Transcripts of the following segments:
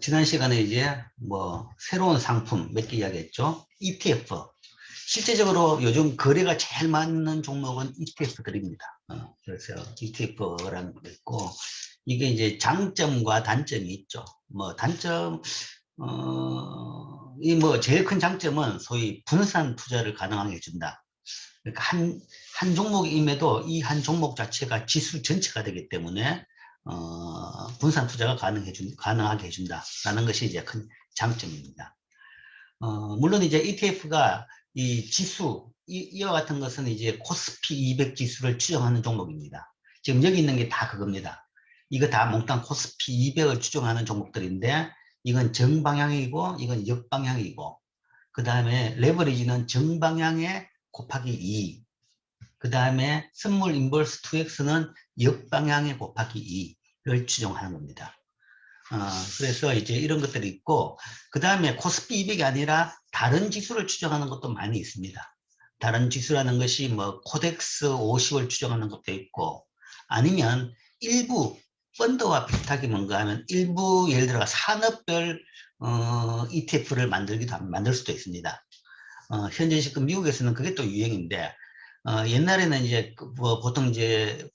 지난 시간에 이제 뭐 새로운 상품 몇 개 이야기했죠. ETF. 실제적으로 요즘 거래가 제일 많은 종목은 ETF들입니다. 그래서 ETF라는 게 있고, 이게 이제 장점과 단점이 있죠. 뭐 단점, 이 뭐 제일 큰 장점은 소위 분산 투자를 가능하게 해준다. 그러니까 한 종목임에도 이 한 종목 자체가 지수 전체가 되기 때문에 분산 투자가 가능하게 해준다라는 것이 이제 큰 장점입니다. 물론 이제 ETF가 이 지수, 이와 같은 것은 이제 코스피 200 지수를 추정하는 종목입니다. 지금 여기 있는 게 다 그겁니다. 이거 다 몽땅 코스피 200을 추정하는 종목들인데, 이건 정방향이고, 이건 역방향이고, 그 다음에 레버리지는 정방향에 곱하기 2, 그 다음에 선물 인버스 2X는 역방향에 곱하기 2를 추정하는 겁니다. 그래서 이제 이런 것들이 있고, 그 다음에 코스피 200이 아니라 다른 지수를 추정하는 것도 많이 있습니다. 다른 지수라는 것이 뭐 코덱스 50을 추정하는 것도 있고, 아니면 일부 펀드와 비슷하게 뭔가 하면 일부 예를 들어 산업별 ETF를 만들 수도 있습니다. 현재 지금 미국에서는 그게 또 유행인데, 옛날에는 이제 뭐 보통 이제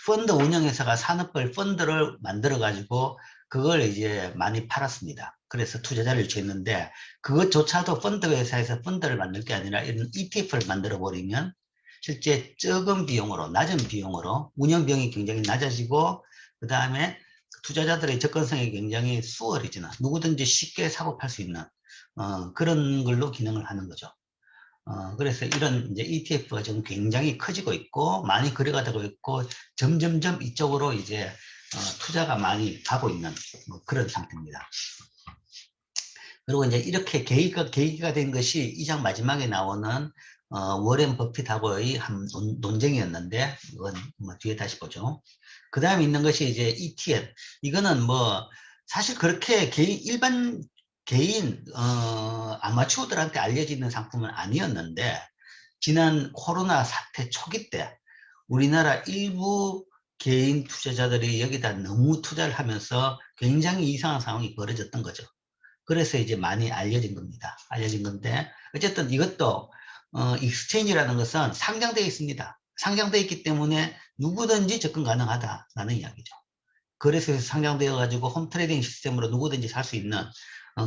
펀드 운영회사가 산업별 펀드를 만들어 가지고 그걸 이제 많이 팔았습니다. 그래서 투자자를 유치했는데, 그것조차도 펀드 회사에서 펀드를 만들 게 아니라 이런 ETF를 만들어 버리면 실제 적은 비용으로, 낮은 비용으로 운영 비용이 굉장히 낮아지고, 그 다음에 투자자들의 접근성이 굉장히 수월해지는, 누구든지 쉽게 사고 팔 수 있는 그런 걸로 기능을 하는 거죠. 그래서 이런 이제 ETF가 지금 굉장히 커지고 있고, 많이 거래가 되고 있고, 점점점 이쪽으로 이제 투자가 많이 가고 있는 뭐 그런 상태입니다. 그리고 이제 이렇게 계기가 된 것이 이 장 마지막에 나오는 워렌 버핏하고의 한 논쟁이었는데, 이건 뭐 뒤에 다시 보죠. 그 다음에 있는 것이 이제 ETF. 이거는 뭐 사실 그렇게 일반 개인 아마추어들한테 알려지는 상품은 아니었는데, 지난 코로나 사태 초기 때 우리나라 일부 개인 투자자들이 여기다 너무 투자를 하면서 굉장히 이상한 상황이 벌어졌던 거죠. 그래서 이제 많이 알려진 겁니다. 알려진 건데, 어쨌든 이것도 익스체인지라는 것은 상장되어 있습니다. 상장되어 있기 때문에 누구든지 접근 가능하다라는 이야기죠. 거래소에서 상장되어 가지고 홈트레이딩 시스템으로 누구든지 살 수 있는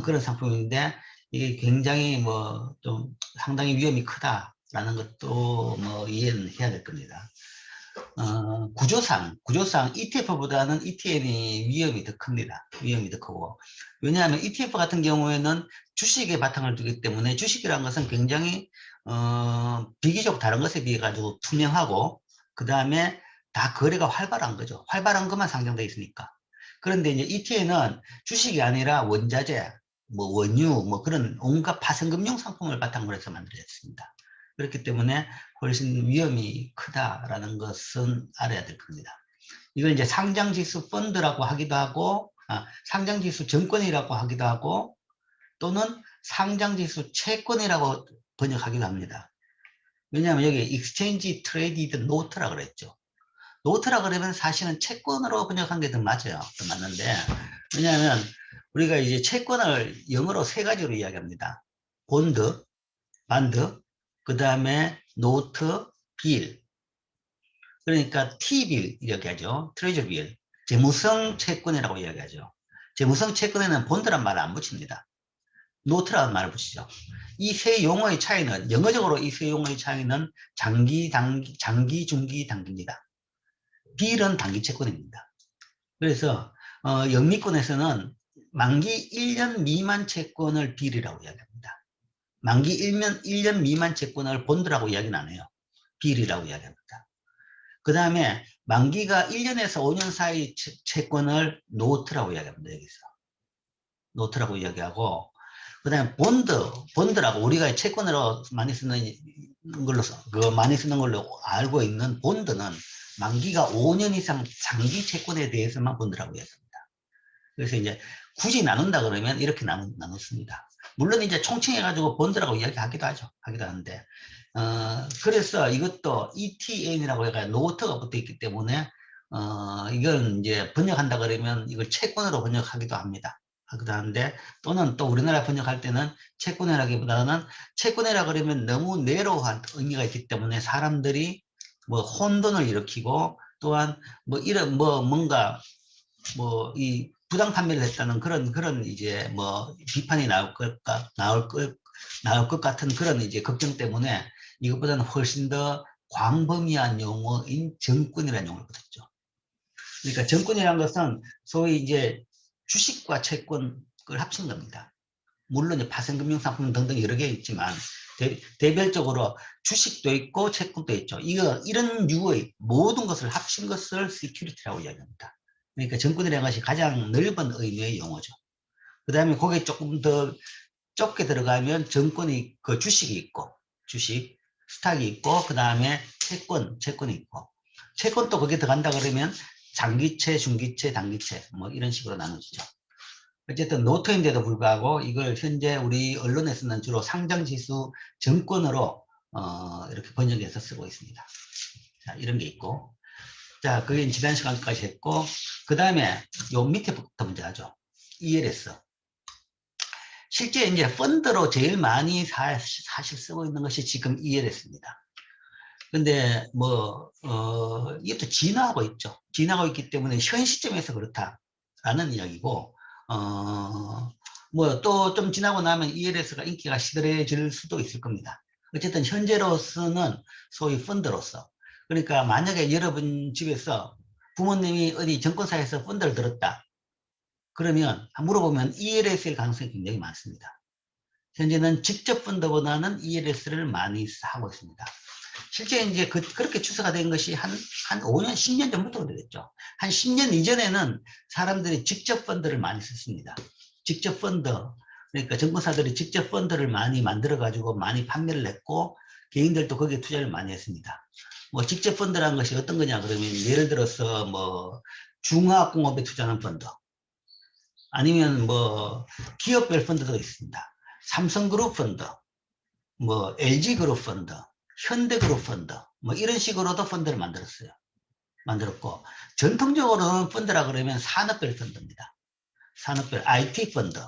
그런 상품인데, 이게 굉장히 뭐 좀 상당히 위험이 크다라는 것도 뭐 이해는 해야 될 겁니다. 구조상 ETF보다는 ETN이 위험이 더 큽니다. 위험이 더 크고. 왜냐하면 ETF 같은 경우에는 주식에 바탕을 두기 때문에, 주식이라는 것은 굉장히 비교적 다른 것에 비해 가지고 투명하고, 그 다음에 다 거래가 활발한 거죠. 활발한 것만 상장되어 있으니까. 그런데 이제 ETN은 주식이 아니라 원자재, 뭐 원유, 뭐 그런 온갖 파생금융 상품을 바탕으로 해서 만들어졌습니다. 그렇기 때문에 훨씬 위험이 크다라는 것은 알아야 될 겁니다. 이걸 이제 상장지수 펀드라고 하기도 하고, 상장지수 증권이라고 하기도 하고, 또는 상장지수 채권이라고 번역하기도 합니다. 왜냐하면 여기 Exchange Traded Note라고 그랬죠. 노트라 그러면 사실은 채권으로 번역한 게 더 맞아요. 더 맞는데, 왜냐하면 우리가 이제 채권을 영어로 세 가지로 이야기합니다. 본드, 반드, 그 다음에 노트, 빌. 그러니까 T빌 이야기하죠. 트레저 빌. 재무성 채권이라고 이야기하죠. 재무성 채권에는 본드란 말을 안 붙입니다. 노트라는 말을 붙이죠. 이 세 용어의 차이는, 영어적으로 이 세 용어의 차이는 장기, 중기, 단기입니다. 빌은 단기 채권입니다. 그래서 영미권에서는 만기 1년 미만 채권을 빌이라고 이야기합니다. 만기 1년 미만 채권을 본드라고 이야기는 안 해요. 빌이라고 이야기합니다. 그 다음에 만기가 1년에서 5년 사이 채권을 노트라고 이야기합니다. 여기서 노트라고 이야기하고, 그 다음에 본드라고 우리가 채권으로 많이 쓰는 걸로 알고 있는 본드는 만기가 5년 이상 장기 채권에 대해서만 본드라고 이야기합니다. 그래서 이제 굳이 나눈다 그러면 이렇게 나눴습니다. 물론 이제 총칭해가지고 본드라고 이야기하기도 하는데, 그래서 이것도 ETN이라고 해가지고 노트가 붙어 있기 때문에, 이걸 이제 번역한다 그러면 이걸 채권으로 번역하기도 합니다. 하기도 하는데, 또는 또 우리나라 번역할 때는 채권이라기보다는, 채권이라 그러면 너무 내로한 의미가 있기 때문에 사람들이 뭐 혼돈을 일으키고, 또한 뭐 이런 뭐 뭔가 뭐 이 부당 판매를 했다는 그런 이제 뭐 비판이 나올 것 같은 그런 이제 걱정 때문에 이것보다는 훨씬 더 광범위한 용어인 정권이라는 용어를 붙였죠. 그러니까 정권이라는 것은 소위 이제 주식과 채권을 합친 겁니다. 물론 파생금융상품 등등 여러 개 있지만 대별적으로 주식도 있고 채권도 있죠. 이런 류의 모든 것을 합친 것을 시큐리티라고 이야기합니다. 그러니까 정권이라는 것이 가장 넓은 의미의 용어죠. 그 다음에 거기에 조금 더 좁게 들어가면 정권이 그 주식이 있고, 주식 스탁이 있고, 그 다음에 채권이 있고, 채권도 거기에 들어간다 그러면 장기채, 중기채, 단기채 뭐 이런 식으로 나눠지죠. 어쨌든 노트인데도 불구하고 이걸 현재 우리 언론에서는 주로 상장지수 정권으로 이렇게 번역해서 쓰고 있습니다. 자, 이런 게 있고, 자, 그게 지난 시간까지 했고, 그 다음에 요 밑에부터 문제 하죠. ELS. 실제 이제 펀드로 제일 많이 사실 쓰고 있는 것이 지금 ELS입니다. 근데 뭐 이것도 진화하고 있죠. 진화하고 있기 때문에 현 시점에서 그렇다라는 이야기고, 뭐 또 좀 지나고 나면 ELS가 인기가 시들해질 수도 있을 겁니다. 어쨌든 현재로서는 소위 펀드로서, 그러니까 만약에 여러분 집에서 부모님이 어디 증권사에서 펀드를 들었다 그러면 물어보면 ELS일 가능성이 굉장히 많습니다. 현재는 직접 펀드보다는 ELS를 많이 하고 있습니다. 실제 이제 그렇게 추세가 된 것이 한 5년, 10년 전부터 그랬죠. 한 10년 이전에는 사람들이 직접 펀드를 많이 썼습니다. 직접 펀드, 그러니까 증권사들이 직접 펀드를 많이 만들어가지고 많이 판매를 했고, 개인들도 거기에 투자를 많이 했습니다. 뭐 직접 펀드라는 것이 어떤 거냐 그러면, 예를 들어서 뭐 중화학공업에 투자하는 펀드, 아니면 뭐 기업별 펀드도 있습니다. 삼성그룹 펀드, 뭐 LG그룹 펀드, 현대그룹 펀드, 뭐 이런 식으로도 펀드를 만들었고, 전통적으로는 펀드라 그러면 산업별 펀드입니다. 산업별 IT 펀드,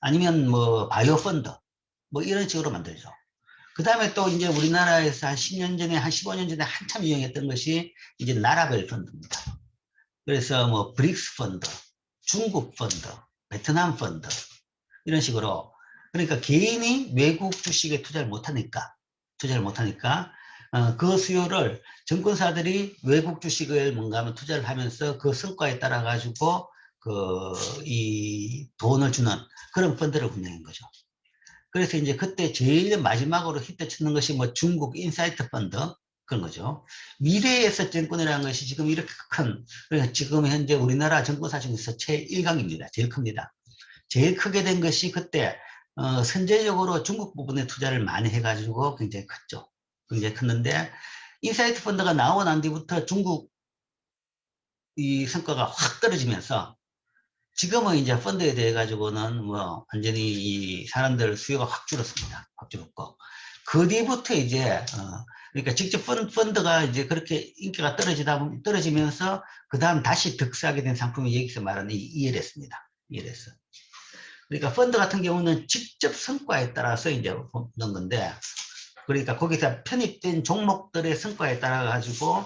아니면 뭐 바이오 펀드, 뭐 이런 식으로 만들죠. 그 다음에 또 이제 우리나라에서 한 10년 전에, 한 15년 전에 한참 유행했던 것이 이제 나라별 펀드입니다. 그래서 뭐 브릭스 펀드, 중국 펀드, 베트남 펀드, 이런 식으로. 그러니까 개인이 외국 주식에 투자를 못하니까 그 수요를 증권사들이 외국 주식을 뭔가 하면 투자를 하면서 그 성과에 따라 가지고 이 돈을 주는 그런 펀드를 운영한 거죠. 그래서 이제 그때 제일 마지막으로 히트 치는 것이 뭐 중국 인사이트 펀드 그런 거죠. 미래에서 증권이라는 것이 지금 이렇게 그러니까 지금 현재 우리나라 증권사 중에서 제1강입니다. 제일 큽니다. 제일 크게 된 것이 그때 선제적으로 중국 부분에 투자를 많이 해가지고 굉장히 컸죠. 굉장히 컸는데 인사이트 펀드가 나오고 난 뒤부터 중국 이 성과가 확 떨어지면서 지금은 이제 펀드에 대해 가지고는 뭐 완전히 이 사람들 수요가 확 줄었습니다. 확 줄었고 그 뒤부터 이제 그러니까 직접 펀드가 이제 그렇게 인기가 떨어지면서 그 다음 다시 득세하게 된 상품이 여기서 말하는 이 ELS입니다. ELS. 그러니까 펀드 같은 경우는 직접 성과에 따라서 이제 넣는 건데, 그러니까 거기서 편입된 종목들의 성과에 따라 가지고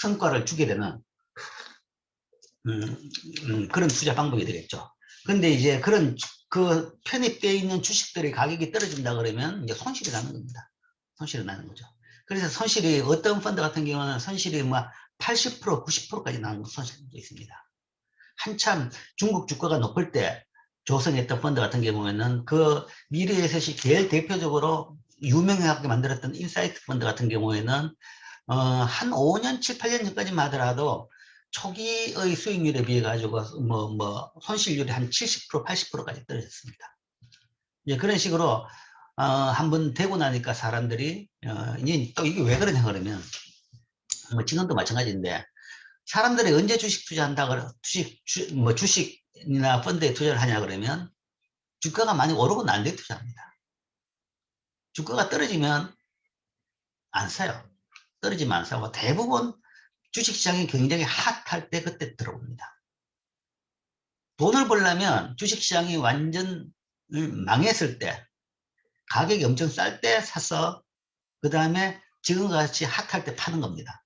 성과를 주게 되는 그런 투자 방법이 되겠죠. 근데 이제 그 편입되어 있는 주식들의 가격이 떨어진다 그러면 이제 손실이 나는 겁니다. 손실이 나는 거죠. 그래서 손실이 어떤 펀드 같은 경우는 손실이 뭐 80%, 90%까지 나는 손실도 있습니다. 한참 중국 주가가 높을 때 조성했던 펀드 같은 경우에는 그 미래에셋이 제일 대표적으로 유명하게 만들었던 인사이트 펀드 같은 경우에는 한 5년, 7, 8년 전까지만 하더라도 초기의 수익률에 비해 가지고 손실률이 한 70%, 80%까지 떨어졌습니다. 예, 그런 식으로 한번 되고 나니까 사람들이 이제 또 이게 왜 그러냐 그러면 뭐 지금도 마찬가지인데 사람들이 언제 주식 투자한다 그러 주식이나 펀드에 투자를 하냐 그러면 주가가 많이 오르고 난 뒤에 투자합니다. 주가가 떨어지면 안 사요. 떨어지면 안 사고 대부분 주식시장이 굉장히 핫할 때 그때 들어옵니다. 돈을 벌려면 주식시장이 완전 망했을 때, 가격이 엄청 쌀 때 사서 그 다음에 지금같이 핫할 때 파는 겁니다.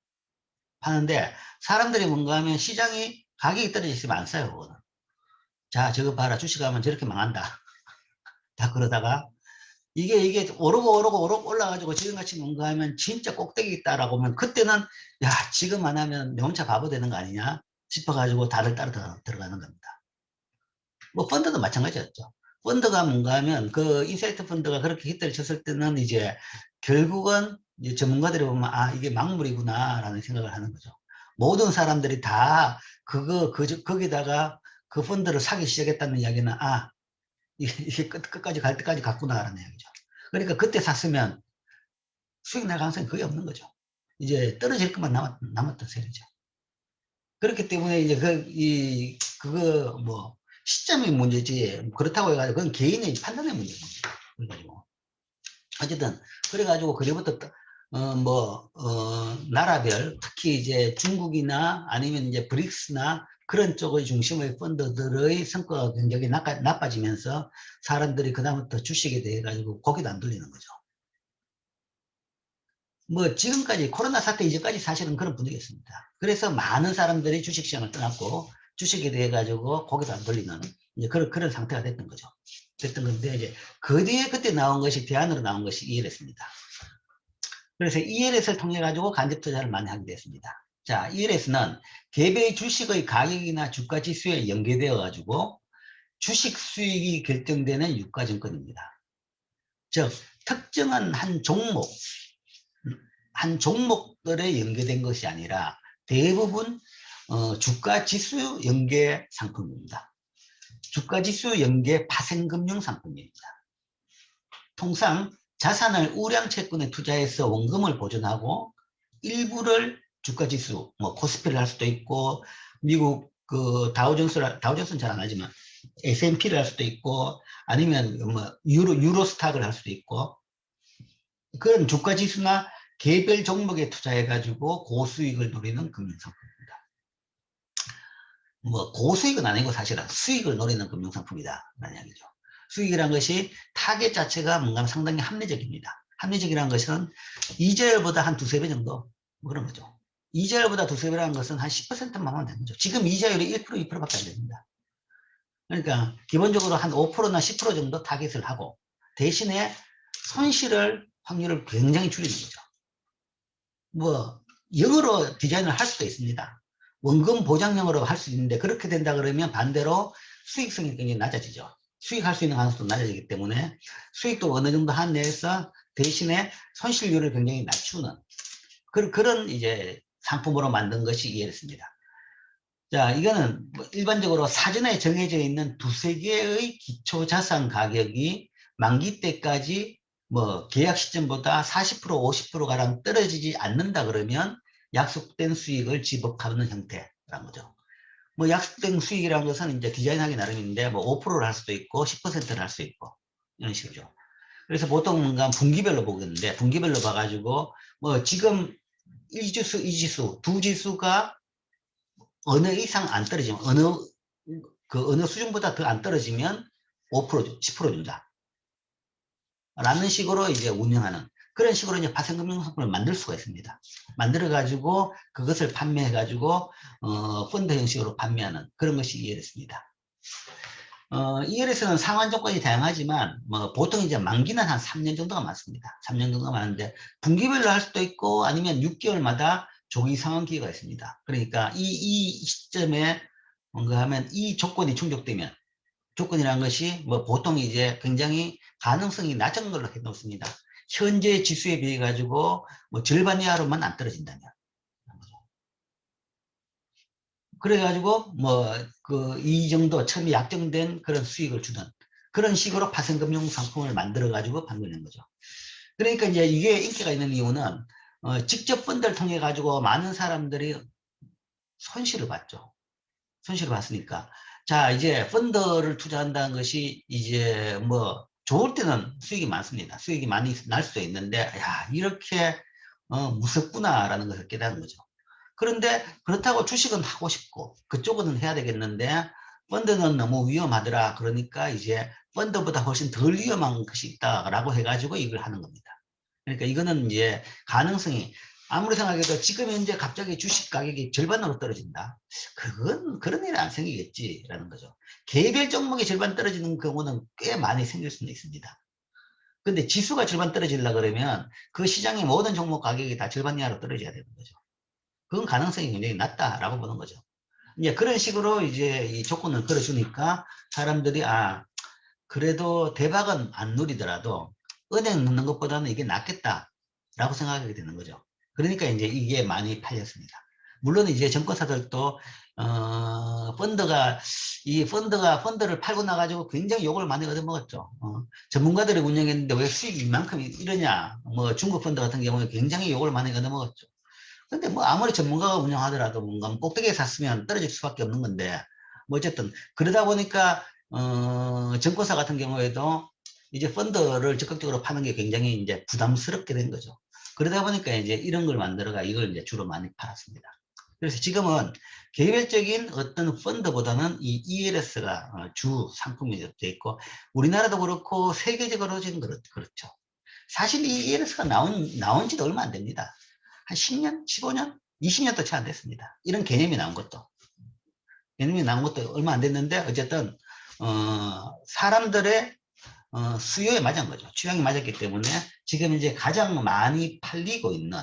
파는데 사람들이 뭔가 하면 시장이 가격이 떨어지시면 안 사요. 그거는. 자, 저거 봐라. 주식하면 저렇게 망한다. 다 그러다가 이게 오르고 올라가지고 지금같이 뭔가 하면 진짜 꼭대기 있다라고 하면 그때는 야, 지금 안 하면 내 혼자 바보 되는 거 아니냐 싶어가지고 다들 따라 들어가는 겁니다. 뭐 펀드도 마찬가지였죠. 펀드가 뭔가 하면 그 인사이트 펀드가 그렇게 히트를 쳤을 때는 이제 결국은 이제 전문가들이 보면 아, 이게 막물이구나 라는 생각을 하는 거죠. 모든 사람들이 다 거기다가 그 펀드를 사기 시작했다는 이야기는 아, 이게 끝까지 갈 때까지 갔구나라는 얘기죠. 그러니까 그때 샀으면 수익 날 가능성이 거의 없는 거죠. 이제 떨어질 것만 남았던 셈이죠. 그렇기 때문에 이제 그거 뭐 시점이 문제지 그렇다고 해가지고 그건 개인의 판단의 문제입니다. 그래가지고 어쨌든 그래가지고 그래부터 나라별 특히 이제 중국이나 아니면 이제 브릭스나 그런 쪽의 중심의 펀드들의 성과가 굉장히 나빠지면서 사람들이 그다음부터 주식에 대해 가지고 고개도 안 돌리는 거죠. 뭐 지금까지 코로나 사태 이전까지 사실은 그런 분위기였습니다. 그래서 많은 사람들이 주식시장을 떠났고 주식에 대해 가지고 고개도 안 돌리는 이제 그런 상태가 됐던 거죠. 됐던 건데 이제 그 뒤에 그때 나온 것이 대안으로 나온 것이 ELS입니다. 그래서 ELS를 통해 가지고 간접 투자를 많이 하게 됐습니다. 자, ELS는 개별 주식의 가격이나 주가 지수에 연계되어 가지고 주식 수익이 결정되는 유가증권입니다. 즉 특정한 한 종목들에 연계된 것이 아니라 대부분 주가 지수 연계 상품입니다. 주가 지수 연계 파생금융 상품입니다. 통상 자산을 우량 채권에 투자해서 원금을 보존하고 일부를 주가 지수, 뭐 코스피를 할 수도 있고 미국 그 다우존스는 잘 안 하지만 S&P를 할 수도 있고 아니면 뭐 유로스탁을 할 수도 있고 그런 주가 지수나 개별 종목에 투자해 가지고 고수익을 노리는 금융상품입니다. 뭐 고수익은 아니고 사실은 수익을 노리는 금융상품이다 라는 이야기죠. 수익이란 것이 타겟 자체가 뭔가 상당히 합리적입니다. 합리적이라는 것은 이자율보다 한 두세 배 정도 뭐 그런 거죠. 이자율보다 두세 배라는 것은 한 10%만 하면 되는 거죠. 지금 이자율이 1%, 2%밖에 안 됩니다. 그러니까 기본적으로 한 5%나 10% 정도 타겟을 하고 대신에 손실을 확률을 굉장히 줄이는 거죠. 뭐 영어로 디자인을 할 수도 있습니다. 원금 보장형으로 할 수 있는데 그렇게 된다 그러면 반대로 수익성이 굉장히 낮아지죠. 수익할 수 있는 가능성도 낮아지기 때문에 수익도 어느 정도 한 내에서 대신에 손실률을 굉장히 낮추는 그런 이제 상품으로 만든 것이 ELS입니다. 자, 이거는 뭐 일반적으로 사전에 정해져 있는 두세 개의 기초 자산 가격이 만기 때까지 뭐 계약 시점보다 40% 50%가량 떨어지지 않는다 그러면 약속된 수익을 지급하는 형태라는 거죠. 뭐 약속된 수익이라는 것은 이제 디자인하기 나름인데 뭐 5%를 할 수도 있고 10%를 할 수 있고 이런 식이죠. 그래서 보통 뭔가 분기별로 보겠는데 분기별로 봐가지고 뭐 지금 1지수, 2지수, 두 지수가 어느 이상 안 떨어지면 어느 수준보다 더 안 떨어지면 5% 10% 준다. 라는 식으로 이제 운영하는 그런 식으로 이제 파생금융 상품을 만들 수가 있습니다. 만들어 가지고 그것을 판매해 가지고 펀드 형식으로 판매하는 그런 것이 ELS입니다. ELS는 상환 조건이 다양하지만 뭐 보통 이제 만기는 한 3년 정도가 많습니다. 3년 정도가 많은데 분기별로 할 수도 있고 아니면 6개월마다 조기 상환 기회가 있습니다. 그러니까 이 시점에 뭔가 하면 이 조건이 충족되면 조건이라는 것이 뭐 보통 이제 굉장히 가능성이 낮은 걸로 해놓습니다. 현재 지수에 비해 가지고 뭐 절반 이하로만 안 떨어진다면. 그래가지고 뭐 그 이 정도 처음에 약정된 그런 수익을 주는 그런 식으로 파생금융 상품을 만들어 가지고 판매하는 거죠. 그러니까 이제 이게 인기가 있는 이유는 직접 펀드를 통해 가지고 많은 사람들이 손실을 봤죠. 손실을 봤으니까 자 이제 펀드를 투자한다는 것이 이제 뭐 좋을 때는 수익이 많습니다. 수익이 많이 날 수도 있는데 야 이렇게 무섭구나라는 것을 깨닫는 거죠. 그런데 그렇다고 주식은 하고 싶고 그쪽은 해야 되겠는데 펀드는 너무 위험하더라. 그러니까 이제 펀드보다 훨씬 덜 위험한 것이 있다라고 해가지고 이걸 하는 겁니다. 그러니까 이거는 이제 가능성이 아무리 생각해도 지금 현재 갑자기 주식 가격이 절반으로 떨어진다. 그건 그런 일은 안 생기겠지라는 거죠. 개별 종목이 절반 떨어지는 경우는 꽤 많이 생길 수는 있습니다. 근데 지수가 절반 떨어지려 그러면 그 시장의 모든 종목 가격이 다 절반 이하로 떨어져야 되는 거죠. 그건 가능성이 굉장히 낮다라고 보는 거죠. 이제 그런 식으로 이제 이 조건을 걸어주니까 사람들이 그래도 대박은 안 누리더라도 은행 넣는 것보다는 이게 낫겠다라고 생각하게 되는 거죠. 그러니까 이제 이게 많이 팔렸습니다. 물론 이제 정권사들도 펀드를 팔고 나가지고 굉장히 욕을 많이 얻어먹었죠. 전문가들이 운영했는데 왜 수익이 이만큼 이러냐. 뭐 중국 펀드 같은 경우에 굉장히 욕을 많이 얻어먹었죠. 근데 뭐 아무리 전문가가 운영하더라도 뭔가 꼭대기에 샀으면 떨어질 수밖에 없는 건데 뭐 어쨌든 그러다 보니까 정권사 같은 경우에도 이제 펀드를 적극적으로 파는 게 굉장히 이제 부담스럽게 된 거죠. 그러다 보니까 이제 이런 걸 만들어가 이걸 이제 주로 많이 팔았습니다. 그래서 지금은 개별적인 어떤 펀드보다는 이 ELS가 주 상품이 되어 있고 우리나라도 그렇고 세계적으로 지금 그렇죠. 사실 이 ELS가 나온 지도 얼마 안 됩니다. 한 10년, 15년, 20년도 채 안 됐습니다. 이런 개념이 나온 것도. 개념이 나온 것도 얼마 안 됐는데 어쨌든 사람들의 수요에 맞은 거죠. 취향이 맞았기 때문에 지금 이제 가장 많이 팔리고 있는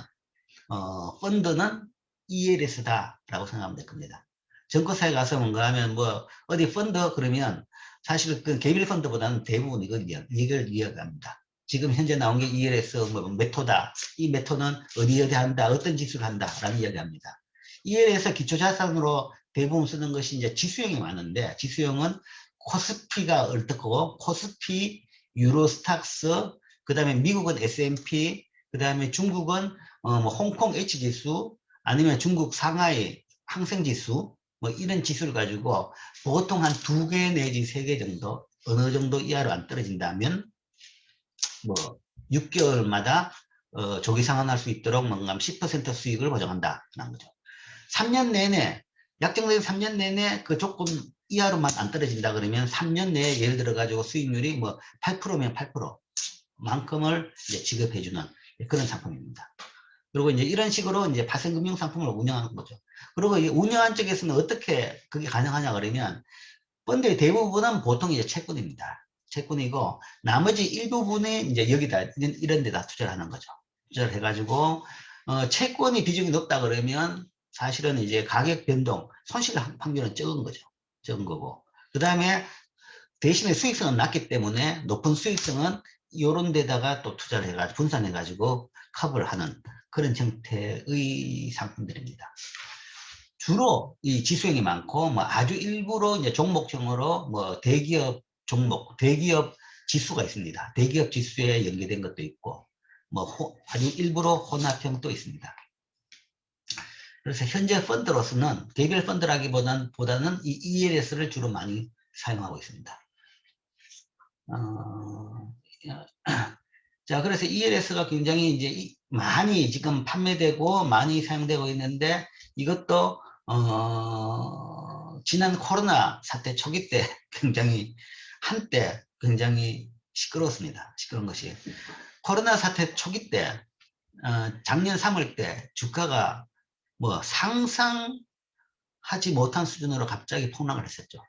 펀드는 ELS다라고 생각하면 될 겁니다. 정권사에 가서 뭔가 하면 뭐 어디 펀드 그러면 사실 그 개별 펀드보다는 대부분 이걸 이야기합니다. 지금 현재 나온 게 ELS 뭐 메토다. 이 메토는 어디 한다, 어떤 지수를 한다라는 이야기합니다. ELS 기초자산으로 대부분 쓰는 것이 이제 지수형이 많은데 지수형은 코스피가 얼떡하고 코스피, 유로스탁스, 그 다음에 미국은 S&P, 그 다음에 중국은 뭐 홍콩 H지수 아니면 중국 상하이 항생지수 뭐 이런 지수를 가지고 보통 한 2개 내지 3개 정도 어느 정도 이하로 안 떨어진다면 뭐 6개월마다 조기 상환할 수 있도록 뭔가 10% 수익을 보장한다는 거죠. 3년 내내 약정된 3년 내내 그 조건 이하로만 안 떨어진다 그러면 3년 내에 예를 들어 가지고 수익률이 뭐 8%면 8% 만큼을 이제 지급해주는 그런 상품입니다. 그리고 이제 이런 식으로 이제 파생금융 상품을 운영하는 거죠. 그리고 이 운영한 쪽에서는 어떻게 그게 가능하냐 그러면 펀드의 대부분은 보통 이제 채권입니다. 채권이고 나머지 일부분에 이제 여기다 이런 데다 투자를 하는 거죠. 투자를 해가지고 채권이 비중이 높다 그러면 사실은 이제 가격 변동 손실 확률은 적은 거죠. 적은 거고 그 다음에 대신에 수익성은 낮기 때문에 높은 수익성은 이런 데다가 또 투자를 해가지고 분산해가지고 커버를 하는 그런 형태의 상품들입니다. 주로 이 지수형이 많고 뭐 아주 일부러 이제 종목형으로 뭐 대기업 종목, 대기업 지수가 있습니다. 대기업 지수에 연계된 것도 있고 뭐 아주 일부러 혼합형도 있습니다. 그래서 현재 펀드로서는 개별 펀드라기보다는 이 ELS를 주로 많이 사용하고 있습니다. 자, 그래서 ELS가 굉장히 이제 많이 지금 판매되고 많이 사용되고 있는데 이것도 지난 코로나 사태 초기 때 굉장히 한때 굉장히 시끄러웠습니다. 시끄러운 것이 코로나 사태 초기 때 작년 3월 때 주가가 뭐 상상하지 못한 수준으로 갑자기 폭락을 했었죠.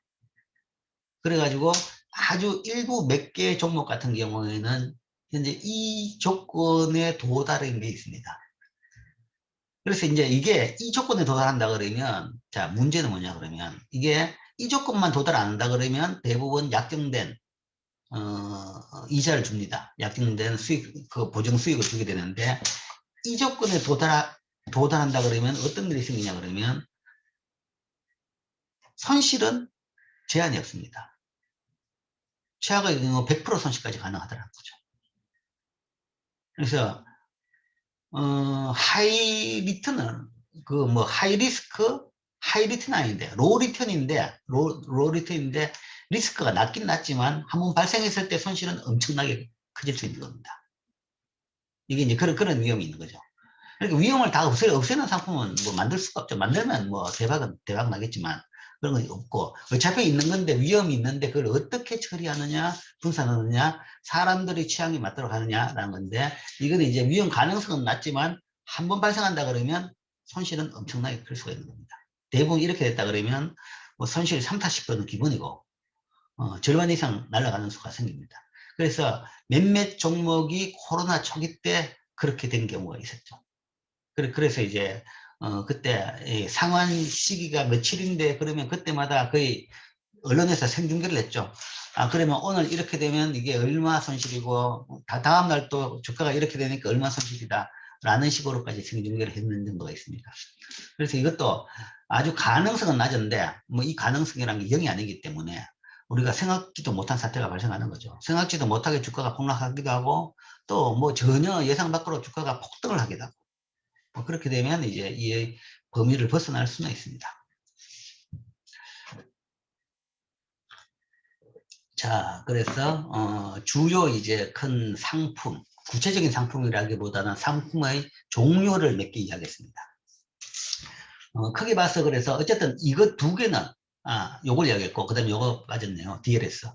그래가지고 아주 일부 몇 개 종목 같은 경우에는 현재 이 조건에 도달한 게 있습니다. 그래서 이제 이게 이 조건에 도달한다 그러면 자 문제는 뭐냐 그러면 이게 이 조건만 도달 안 한다 그러면 대부분 약정된 이자를 줍니다. 약정된 수익 그 보정 수익을 주게 되는데 이 조건에 도달한다 그러면 어떤 일이 생기냐 그러면 손실은 제한이 없습니다. 최악의 경우 100% 손실까지 가능하더라는 거죠. 그래서 하이 리턴은 그 뭐 하이 리스크 하이 리턴 아닌데 로 리턴인데 리스크가 낮긴 낮지만 한번 발생했을 때 손실은 엄청나게 커질 수 있는 겁니다. 이게 이제 그런 위험이 있는 거죠. 그러니까 위험을 다 없애는 상품은 뭐 만들 수가 없죠. 만들면 뭐 대박 나겠지만 그런 건 없고 어차피 있는 건데 위험이 있는데 그걸 어떻게 처리하느냐 분산하느냐 사람들의 취향에 맞도록 하느냐라는 건데 이건 이제 위험 가능성은 낮지만 한 번 발생한다 그러면 손실은 엄청나게 클 수가 있는 겁니다. 대부분 이렇게 됐다 그러면 뭐 손실 3, 40%는 기본이고 절반 이상 날아가는 수가 생깁니다. 그래서 몇몇 종목이 코로나 초기 때 그렇게 된 경우가 있었죠. 그래서 이제 그때 상환 시기가 며칠인데 그러면 그때마다 거의 언론에서 생중계를 했죠. 아 그러면 오늘 이렇게 되면 이게 얼마 손실이고 다음 날 또 주가가 이렇게 되니까 얼마 손실이다 라는 식으로까지 생중계를 했는 정도가 있습니다. 그래서 이것도 아주 가능성은 낮은데 뭐 이 가능성이라는 게 0이 아니기 때문에 우리가 생각지도 못한 사태가 발생하는 거죠. 생각지도 못하게 주가가 폭락하기도 하고 또 뭐 전혀 예상 밖으로 주가가 폭등을 하기도 하고 뭐 그렇게 되면 이제 이 범위를 벗어날 수는 있습니다. 자, 그래서 주요 이제 큰 상품, 구체적인 상품이라기보다는 상품의 종류를 몇 개 이야기했습니다. 크게 봐서 그래서 어쨌든 이거 두 개는 요걸 이야기했고 그다음에 요거 빠졌네요. DLS.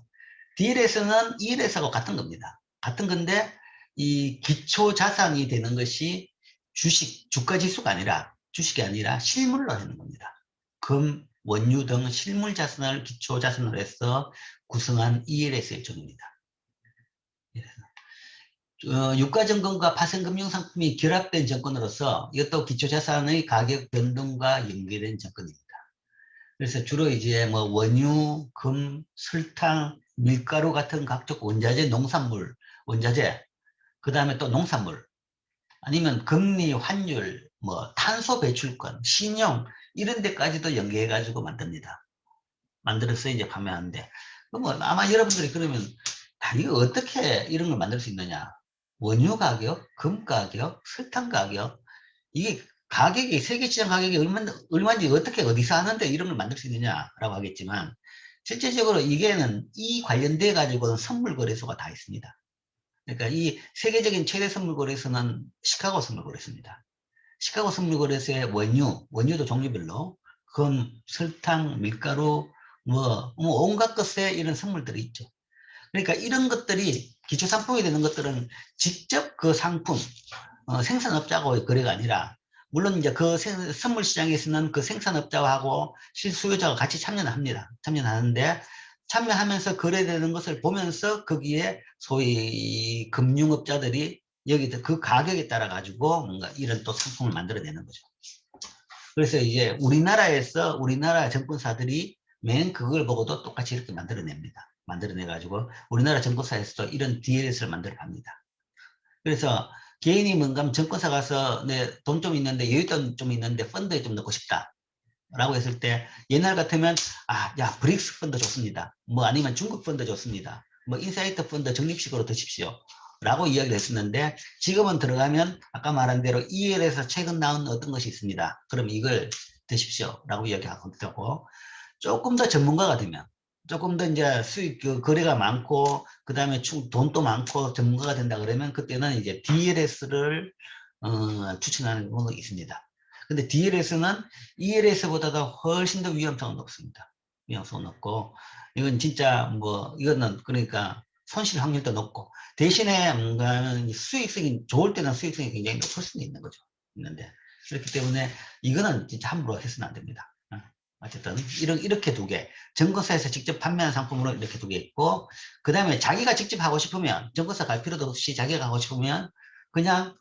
DLS는 ELS하고 같은 겁니다. 같은 건데 이 기초 자산이 되는 것이 주가 지수가 아니라 주식이 아니라 실물로 하는 겁니다. 금, 원유 등 실물 자산을 기초 자산으로 해서 구성한 ELS 일종입니다. 유가증권과 파생금융상품이 결합된 증권으로서 이것도 기초자산의 가격 변동과 연계된 증권입니다. 그래서 주로 이제 뭐 원유, 금, 설탕, 밀가루 같은 각종 원자재, 농산물, 원자재, 그 다음에 또 농산물, 아니면 금리, 환율, 뭐 탄소 배출권, 신용 이런 데까지도 연계해가지고 만듭니다. 만들어서 이제 판매하는데, 뭐 아마 여러분들이 그러면 이거 어떻게 이런 걸 만들 수 있느냐? 원유 가격, 금 가격, 설탕 가격, 이게 가격이 세계시장 가격이 얼마인지 어떻게 어디서 하는데 이런 걸 만들 수 있느냐라고 하겠지만 실제적으로 이게는 이 관련돼 가지고는 선물 거래소가 다 있습니다. 그러니까 이 세계적인 최대 선물 거래소는 시카고 선물 거래소입니다. 시카고 선물 거래소의 원유도 종류별로 금, 설탕, 밀가루 뭐 온갖 것에 이런 선물들이 있죠. 그러니까 이런 것들이 기초 상품이 되는 것들은 직접 그 상품 생산업자하고의 거래가 아니라 물론 이제 그 선물 시장에서는 그 생산업자하고 실수요자가 같이 참여합니다. 참여하는데 참여하면서 거래되는 것을 보면서 거기에 소위 금융업자들이 여기 그 가격에 따라 가지고 뭔가 이런 또 상품을 만들어내는 거죠. 그래서 이제 우리나라에서 우리나라 증권사들이 맨 그걸 보고도 똑같이 이렇게 만들어냅니다. 만들어내가지고 우리나라 증권사에서도 이런 DLS를 만들어 갑니다. 그래서 개인이 뭔가 증권사 가서 내 돈 좀 있는데 여윳돈 좀 있는데 펀드에 좀 넣고 싶다 라고 했을 때 옛날 같으면 야 브릭스 펀드 좋습니다. 뭐 아니면 중국 펀드 좋습니다. 뭐 인사이트 펀드 적립식으로 드십시오 라고 이야기를 했었는데 지금은 들어가면 아까 말한 대로 EL에서 최근 나온 어떤 것이 있습니다. 그럼 이걸 드십시오 라고 이야기하고 있고 조금 더 전문가가 되면 조금 더 이제 수익 거래가 많고 그 다음에 돈도 많고 전문가가 된다 그러면 그때는 이제 DLS를 추천하는 경우가 있습니다. 근데 DLS는 ELS보다도 훨씬 더 위험성은 높습니다. 위험성은 높고 이건 진짜 뭐 이거는 그러니까 손실 확률도 높고 대신에 뭔가 수익성이 좋을 때는 수익성이 굉장히 높을 수는 있는 거죠. 있는데 그렇기 때문에 이거는 진짜 함부로 해서는 안 됩니다. 어쨌든 이렇게 두 개, 증권사에서 직접 판매하는 상품으로 이렇게 두 개 있고 그 다음에 자기가 직접 하고 싶으면 증권사 갈 필요도 없이 자기가 하고 싶으면 그냥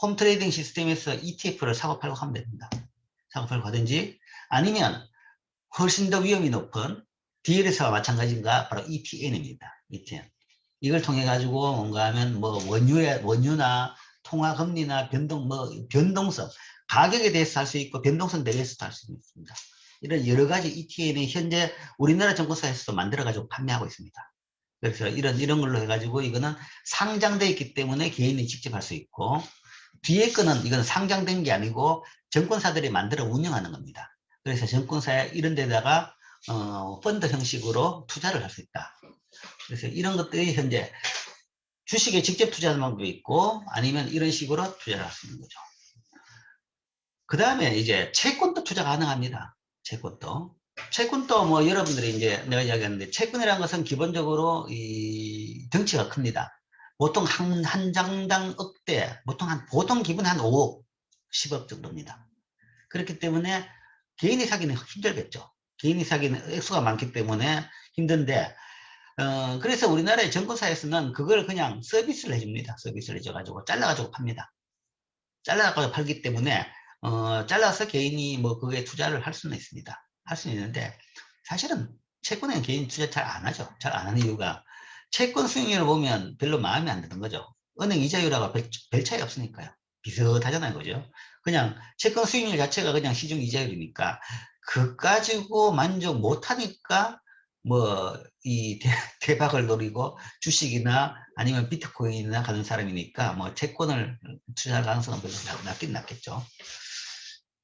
홈 트레이딩 시스템에서 ETF를 사고 팔고 하면 됩니다. 사고 팔고 하든지 아니면 훨씬 더 위험이 높은 DLS와 마찬가지인가 바로 ETN입니다. ETN. 이걸 통해 가지고 뭔가 하면 뭐 원유나 통화금리나 변동성 가격에 대해서 할 수 있고 변동성 대해서도 할 수 있습니다. 이런 여러 가지 ETN이 현재 우리나라 증권사에서도 만들어 가지고 판매하고 있습니다. 그래서 이런 걸로 해가지고 이거는 상장되어 있기 때문에 개인이 직접 할 수 있고 뒤에 거는 이건 상장된 게 아니고 증권사들이 만들어 운영하는 겁니다. 그래서 증권사에 이런 데다가 펀드 형식으로 투자를 할 수 있다. 그래서 이런 것들이 현재 주식에 직접 투자하는 방법이 있고 아니면 이런 식으로 투자를 할 수 있는 거죠. 그 다음에 이제 채권도 투자 가능합니다. 채권도. 채권도 뭐 여러분들이 이제 내가 이야기하는데 채권이라는 것은 기본적으로 이 덩치가 큽니다. 보통 한 장당 억대, 보통 기본 한 5억, 10억 정도입니다. 그렇기 때문에 개인이 사기는 힘들겠죠. 개인이 사기는 액수가 많기 때문에 힘든데, 그래서 우리나라의 정권사에서는 그걸 그냥 서비스를 해줍니다. 서비스를 해줘가지고 잘라가지고 팝니다. 잘라가지고 팔기 때문에 잘라서 개인이 뭐 그게 투자를 할 수는 있습니다. 할 수는 있는데 사실은 채권에는 개인 투자 잘 안 하죠. 잘 안 하는 이유가 채권 수익률을 보면 별로 마음에 안 드는 거죠. 은행 이자율하고 별 차이 없으니까요. 비슷하잖아요, 그죠? 그냥 채권 수익률 자체가 그냥 시중 이자율이니까 그 가지고 만족 못 하니까 뭐 이 대박을 노리고 주식이나 아니면 비트코인이나 가는 사람이니까 뭐 채권을 투자할 가능성은 별로 낮긴 낮겠죠.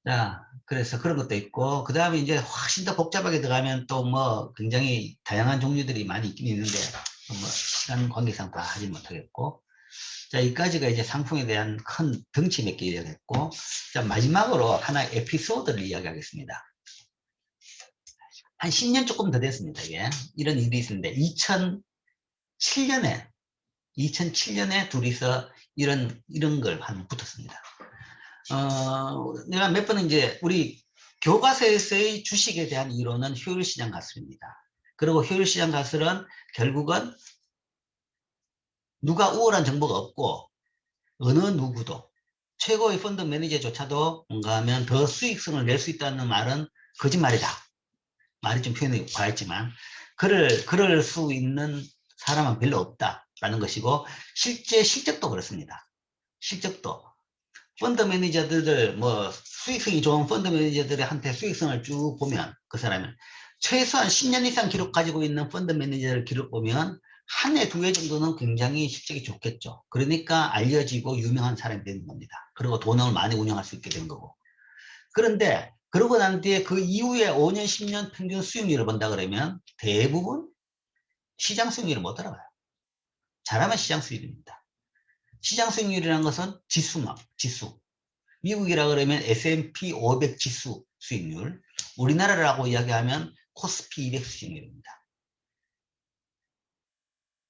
자, 그래서 그런 것도 있고, 그 다음에 이제 훨씬 더 복잡하게 들어가면 또 뭐 굉장히 다양한 종류들이 많이 있긴 있는데, 뭐 시간 관계상 다 하지 못하겠고, 자, 여기까지가 이제 상품에 대한 큰 덩치 몇 개 이야기했고, 자, 마지막으로 하나의 에피소드를 이야기하겠습니다. 한 10년 조금 더 됐습니다, 이게. 이런 일이 있었는데, 2007년에 둘이서 이런 걸 한 붙었습니다. 내가 몇 번은 이제 우리 교과서에서의 주식에 대한 이론은 효율시장 가설입니다. 그리고 효율시장 가설은 결국은 누가 우월한 정보가 없고 어느 누구도 최고의 펀드 매니저조차도 뭔가 하면 더 수익성을 낼 수 있다는 말은 거짓말이다. 말이 좀 표현이 과했지만 그럴 수 있는 사람은 별로 없다라는 것이고 실제 실적도 그렇습니다. 실적도 펀드 매니저들 뭐 수익성이 좋은 펀드 매니저들한테 수익성을 쭉 보면 그 사람은 최소한 10년 이상 기록 가지고 있는 펀드 매니저를 기록 보면 한 해, 두 해 정도는 굉장히 실적이 좋겠죠. 그러니까 알려지고 유명한 사람이 되는 겁니다. 그리고 돈을 많이 운영할 수 있게 된 거고. 그런데 그러고 난 뒤에 그 이후에 5년, 10년 평균 수익률을 본다 그러면 대부분 시장 수익률을 못 따라가요. 잘하면 시장 수익률입니다. 시장 수익률이라는 것은 지수. 미국이라 그러면 S&P 500 지수 수익률, 우리나라라고 이야기하면 코스피 200 수익률입니다.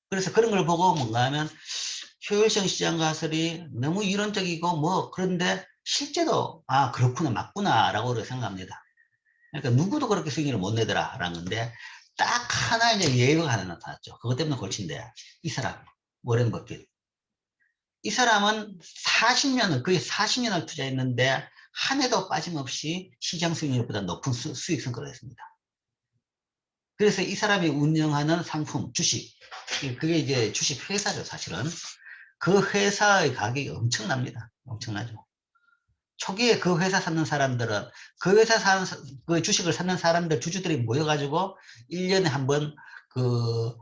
그래서 그런 걸 보고 뭔가 하면 효율성 시장 가설이 너무 이론적이고 뭐 그런데 실제로 아 그렇구나 맞구나 라고 생각합니다. 그러니까 누구도 그렇게 수익률을 못 내더라 라는 건데 딱 하나 이제 예외가 하나 나타났죠. 그것 때문에 골친데 이 사람 워렌 버핏 이 사람은 40년을 거의 40년을 투자했는데 한 해도 빠짐없이 시장 수익률보다 높은 수익 성과를 했습니다. 그래서 이 사람이 운영하는 상품, 주식, 그게 이제 주식 회사죠, 사실은. 그 회사의 가격이 엄청납니다. 엄청나죠. 초기에 그 회사 사는 사람들은 그 회사 사는 그 주식을 사는 사람들 주주들이 모여가지고 1년에 한번 그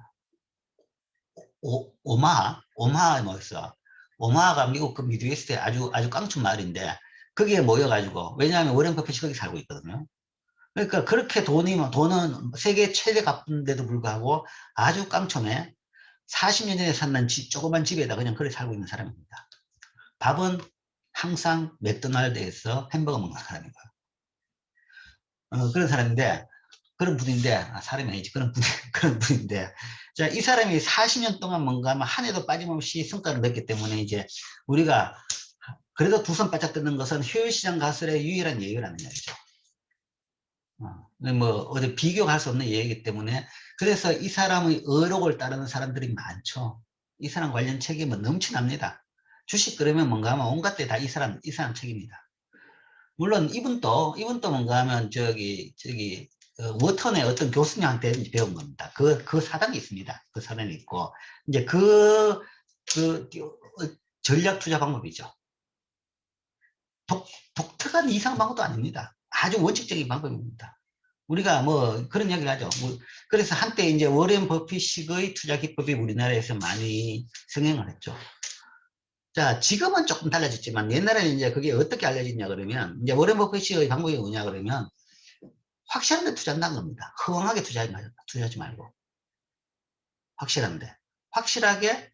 오마하 뭐였어? 오마하가 미국 그 미드웨스트에 아주 깡촌 마을인데 거기에 모여가지고 왜냐하면 워렌 버핏이 거기 살고 있거든요. 그러니까 그렇게 돈은 세계 최대 갚은데도 불구하고 아주 깡촌에 40년 전에 샀는 조그만 집에다 그냥 그렇게 살고 있는 사람입니다. 밥은 항상 맥도날드에서 햄버거 먹는 사람인 거예요. 그런 사람인데 그런 분인데 사람이 아니지 그런 분인데 자, 이 사람이 40년 동안 뭔가 하면 한 해도 빠짐없이 성과를 냈기 때문에 이제 우리가 그래도 두 손 바짝 뜯는 것은 효율시장 가설의 유일한 예외라는 얘기죠. 뭐 어디 비교할 수 없는 예이기 때문에 그래서 이 사람의 의록을 따르는 사람들이 많죠. 이 사람 관련 책임은 넘쳐납니다. 주식 그러면 뭔가 하면 온갖 데 다 이 사람 책임이다. 물론 이분도 뭔가 하면 저기 워턴의 어떤 교수님한테 배운 겁니다. 그 사당이 있습니다. 그 사당이 있고 이제 그 전략 투자 방법이죠. 독특한 이상 방법도 아닙니다. 아주 원칙적인 방법입니다. 우리가 뭐 그런 이야기를 하죠. 뭐 그래서 한때 이제 워렌 버핏식의 투자 기법이 우리나라에서 많이 성행을 했죠. 자, 지금은 조금 달라졌지만 옛날에는 이제 그게 어떻게 알려졌냐 그러면 이제 워렌 버핏식의 방법이 뭐냐 그러면 확실한 데 투자한다는 겁니다. 허황하게 투자하지 말고 확실한데 확실하게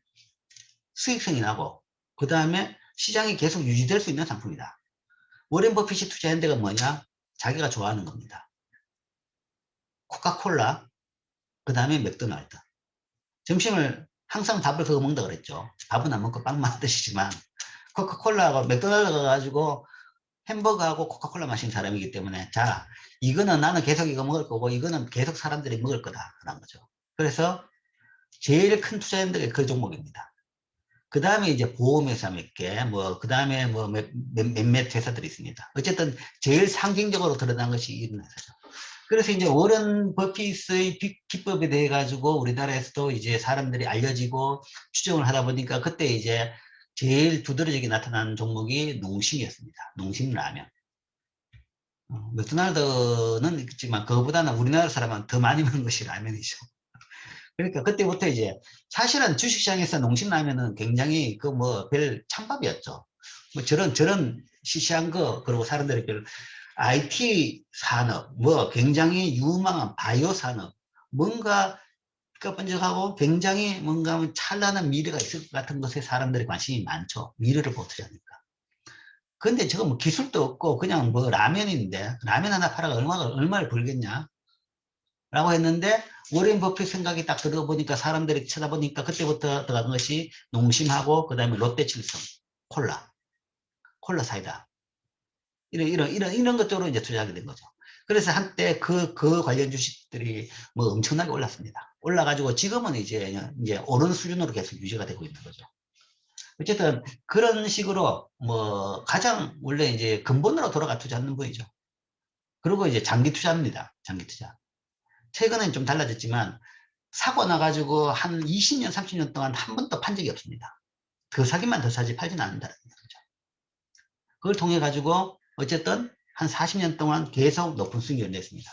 수익성이 나고 그 다음에 시장이 계속 유지될 수 있는 상품이다. 워렌 버핏이 투자한 데가 뭐냐? 자기가 좋아하는 겁니다. 코카콜라, 그 다음에 맥도날드. 점심을 항상 밥을 그거 먹는다 그랬죠. 밥은 안 먹고 빵만 드시지만 코카콜라하고 맥도날드 가가지고 햄버거하고 코카콜라 마신 사람이기 때문에 자, 이거는 나는 계속 이거 먹을 거고 이거는 계속 사람들이 먹을 거다라는 거죠. 그래서 제일 큰 투자했던 게 그 종목입니다. 그 다음에 이제 보험회사 몇 개, 뭐, 그 다음에 뭐 몇몇 회사들이 있습니다. 어쨌든 제일 상징적으로 드러난 것이 이런 회사죠. 그래서 이제 워런 버핏의 기법에 대해 가지고 우리나라에서도 이제 사람들이 알려지고 추정을 하다 보니까 그때 이제 제일 두드러지게 나타난 종목이 농심이었습니다. 농심 라면. 맥도날드는 있지만 그거보다는 우리나라 사람은 더 많이 먹는 것이 라면이죠. 그러니까 그때부터 이제 사실은 주식시장에서 농심라면은 굉장히 그 뭐 별 찬밥이었죠. 뭐 저런 시시한 거, 그리고 사람들이 별 IT 산업, 뭐 굉장히 유망한 바이오 산업, 뭔가 번쩍하고 굉장히 뭔가 찬란한 미래가 있을 것 같은 것에 사람들이 관심이 많죠. 미래를 보트자니까. 근데 저거 뭐 기술도 없고 그냥 뭐 라면인데 라면 하나 팔아가 얼마를 벌겠냐? 라고 했는데 워렌 버핏 생각이 딱 들어보니까 사람들이 쳐다보니까 그때부터 들어간 것이 농심하고 그 다음에 롯데칠성, 콜라 사이다. 이런 것 쪽으로 이제 투자하게 된 거죠. 그래서 한때 그 관련 주식들이 뭐 엄청나게 올랐습니다. 올라가지고 지금은 이제 오른 수준으로 계속 유지가 되고 있는 거죠. 어쨌든 그런 식으로 뭐 가장 원래 이제 근본으로 돌아가 투자하는 분이죠. 그리고 이제 장기 투자입니다. 장기 투자. 최근엔 좀 달라졌지만 사고 나가지고 한 20년, 30년 동안 한 번도 판 적이 없습니다. 더 사기만 더 사지 팔지는 않는다는 거죠. 그걸 통해 가지고 어쨌든 한 40년 동안 계속 높은 수익을 냈습니다.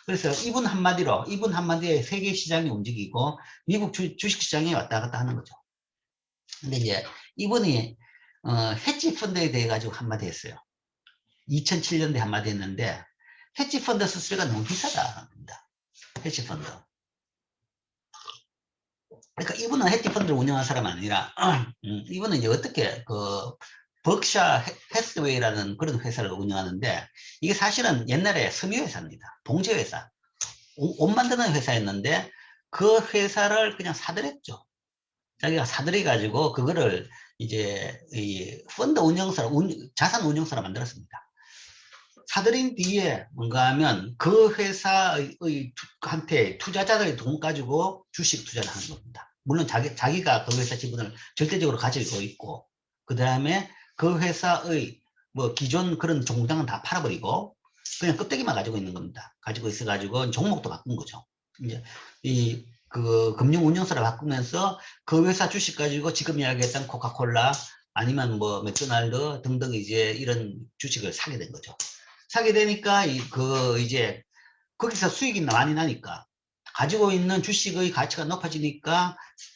그래서 이분 한마디에 세계 시장이 움직이고 미국 주식 시장이 왔다 갔다 하는 거죠. 근데 이제 이분이 헤지 펀드에 대해 가지고 한마디 했어요. 2007년도에 한마디 했는데 헤지 펀드 수수료가 너무 비싸다. 헤지 펀드. 그러니까 이분은 헤지 펀드를 운영한 사람이 아니라 이분은 이제 어떻게 벅샤 해스웨이라는 그런 회사를 운영하는데 이게 사실은 옛날에 섬유회사입니다. 봉제회사. 옷 만드는 회사였는데 그 회사를 그냥 사들였죠. 자기가 사들여가지고 그거를 이제 이 펀드 운영사로 자산 운용사로 만들었습니다. 사들인 뒤에 뭔가 하면 그 회사의 한테 투자자들의 돈 가지고 주식 투자를 하는 겁니다. 물론 자기가 그 회사 지분을 절대적으로 가지고 있고 그 다음에 그 회사의 뭐 기존 그런 종당은 다 팔아버리고 그냥 껍데기만 가지고 있는 겁니다. 가지고 있어가지고 종목도 바꾼 거죠. 이제 그 금융운용사를 바꾸면서 그 회사 주식 가지고 지금 이야기했던 코카콜라 아니면 뭐 맥도날드 등등 이제 이런 주식을 사게 된 거죠. 사게 되니까 이제 거기서 수익이 많이 나니까 가지고 있는 주식의 가치가 높아지니까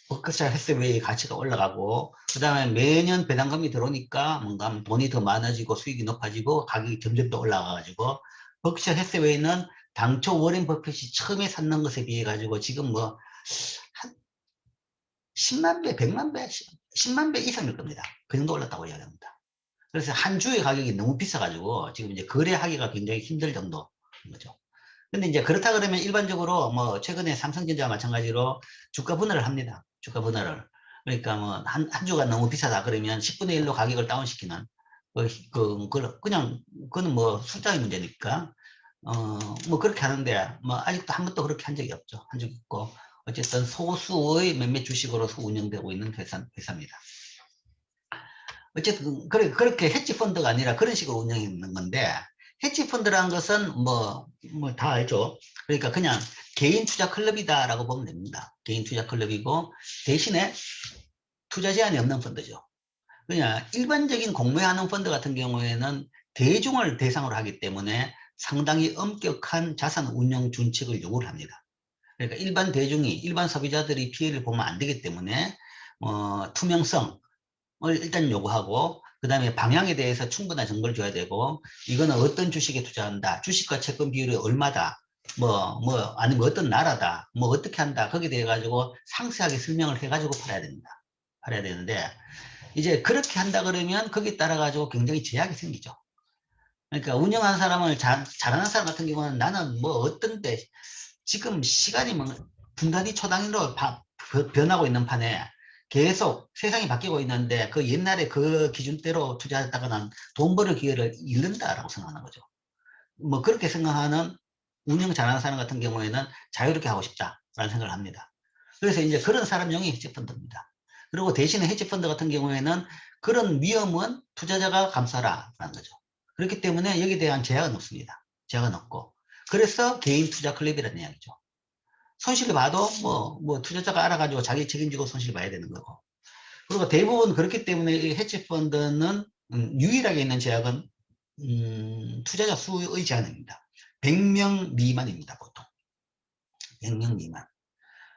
버크셔 해서웨이의 가치가 올라가고 그 다음에 매년 배당금이 들어오니까 뭔가 돈이 더 많아지고 수익이 높아지고 가격이 점점 더 올라가가지고 버크셔 해서웨이는 당초 워렌 버핏이 처음에 샀는 것에 비해 가지고 지금 뭐 한 10만 배, 100만 배, 10만 배 이상일 겁니다. 그 정도 올랐다고 이야기합니다. 그래서 한 주의 가격이 너무 비싸가지고 지금 이제 거래하기가 굉장히 힘들 정도인 거죠. 근데 이제 그렇다 그러면 일반적으로 뭐 최근에 삼성전자와 마찬가지로 주가 분할을 합니다. 주가 분할을. 그러니까 뭐 한 주가 너무 비싸다 그러면 10분의 1로 가격을 다운시키는 그냥 그거는 뭐 숫자의 문제니까 뭐 그렇게 하는데 뭐 아직도 한 번도 그렇게 한 적이 없죠. 한 적이 없고 어쨌든 소수의 몇몇 주식으로서 운영되고 있는 회사입니다. 어쨌든 그렇게 헤지 펀드가 아니라 그런 식으로 운영했는 건데 헤지 펀드라는 것은 뭐 다 알죠. 그러니까 그냥 개인 투자 클럽이다라고 보면 됩니다. 개인 투자 클럽이고 대신에 투자 제한이 없는 펀드죠. 그냥 일반적인 공매하는 펀드 같은 경우에는 대중을 대상으로 하기 때문에 상당히 엄격한 자산 운용 준칙을 요구를 합니다. 그러니까 일반 소비자들이 피해를 보면 안 되기 때문에 투명성을 일단 요구하고 그 다음에 방향에 대해서 충분한 정보를 줘야 되고 이거는 어떤 주식에 투자한다, 주식과 채권 비율이 얼마다, 아니면 어떤 나라다, 뭐 어떻게 한다, 거기에 대해 가지고 상세하게 설명을 해가지고 팔아야 됩니다. 팔아야 되는데 이제 그렇게 한다 그러면 거기에 따라 가지고 굉장히 제약이 생기죠. 그러니까 운영하는 사람을 잘하는 사람 같은 경우는 나는 뭐 어떤데 지금 시간이 뭐 분단위 초단위로 변하고 있는 판에 계속 세상이 바뀌고 있는데 그 옛날에 그 기준대로 투자했다가는 돈 벌을 기회를 잃는다라고 생각하는 거죠. 뭐 그렇게 생각하는 운영 잘하는 사람 같은 경우에는 자유롭게 하고 싶다라는 생각을 합니다. 그래서 이제 그런 사람용이 헤지펀드입니다. 그리고 대신에 헤지펀드 같은 경우에는 그런 위험은 투자자가 감수하라라는 거죠. 그렇기 때문에 여기에 대한 제약은 없습니다. 제약은 없고. 그래서 개인 투자 클럽이라는 이야기죠. 손실을 봐도 뭐 투자자가 알아가지고 자기 책임지고 손실 봐야 되는 거고. 그리고 대부분 그렇기 때문에 이 헤지펀드는 유일하게 있는 제약은 투자자 수의 제한입니다. 100명 미만입니다. 보통 100명 미만.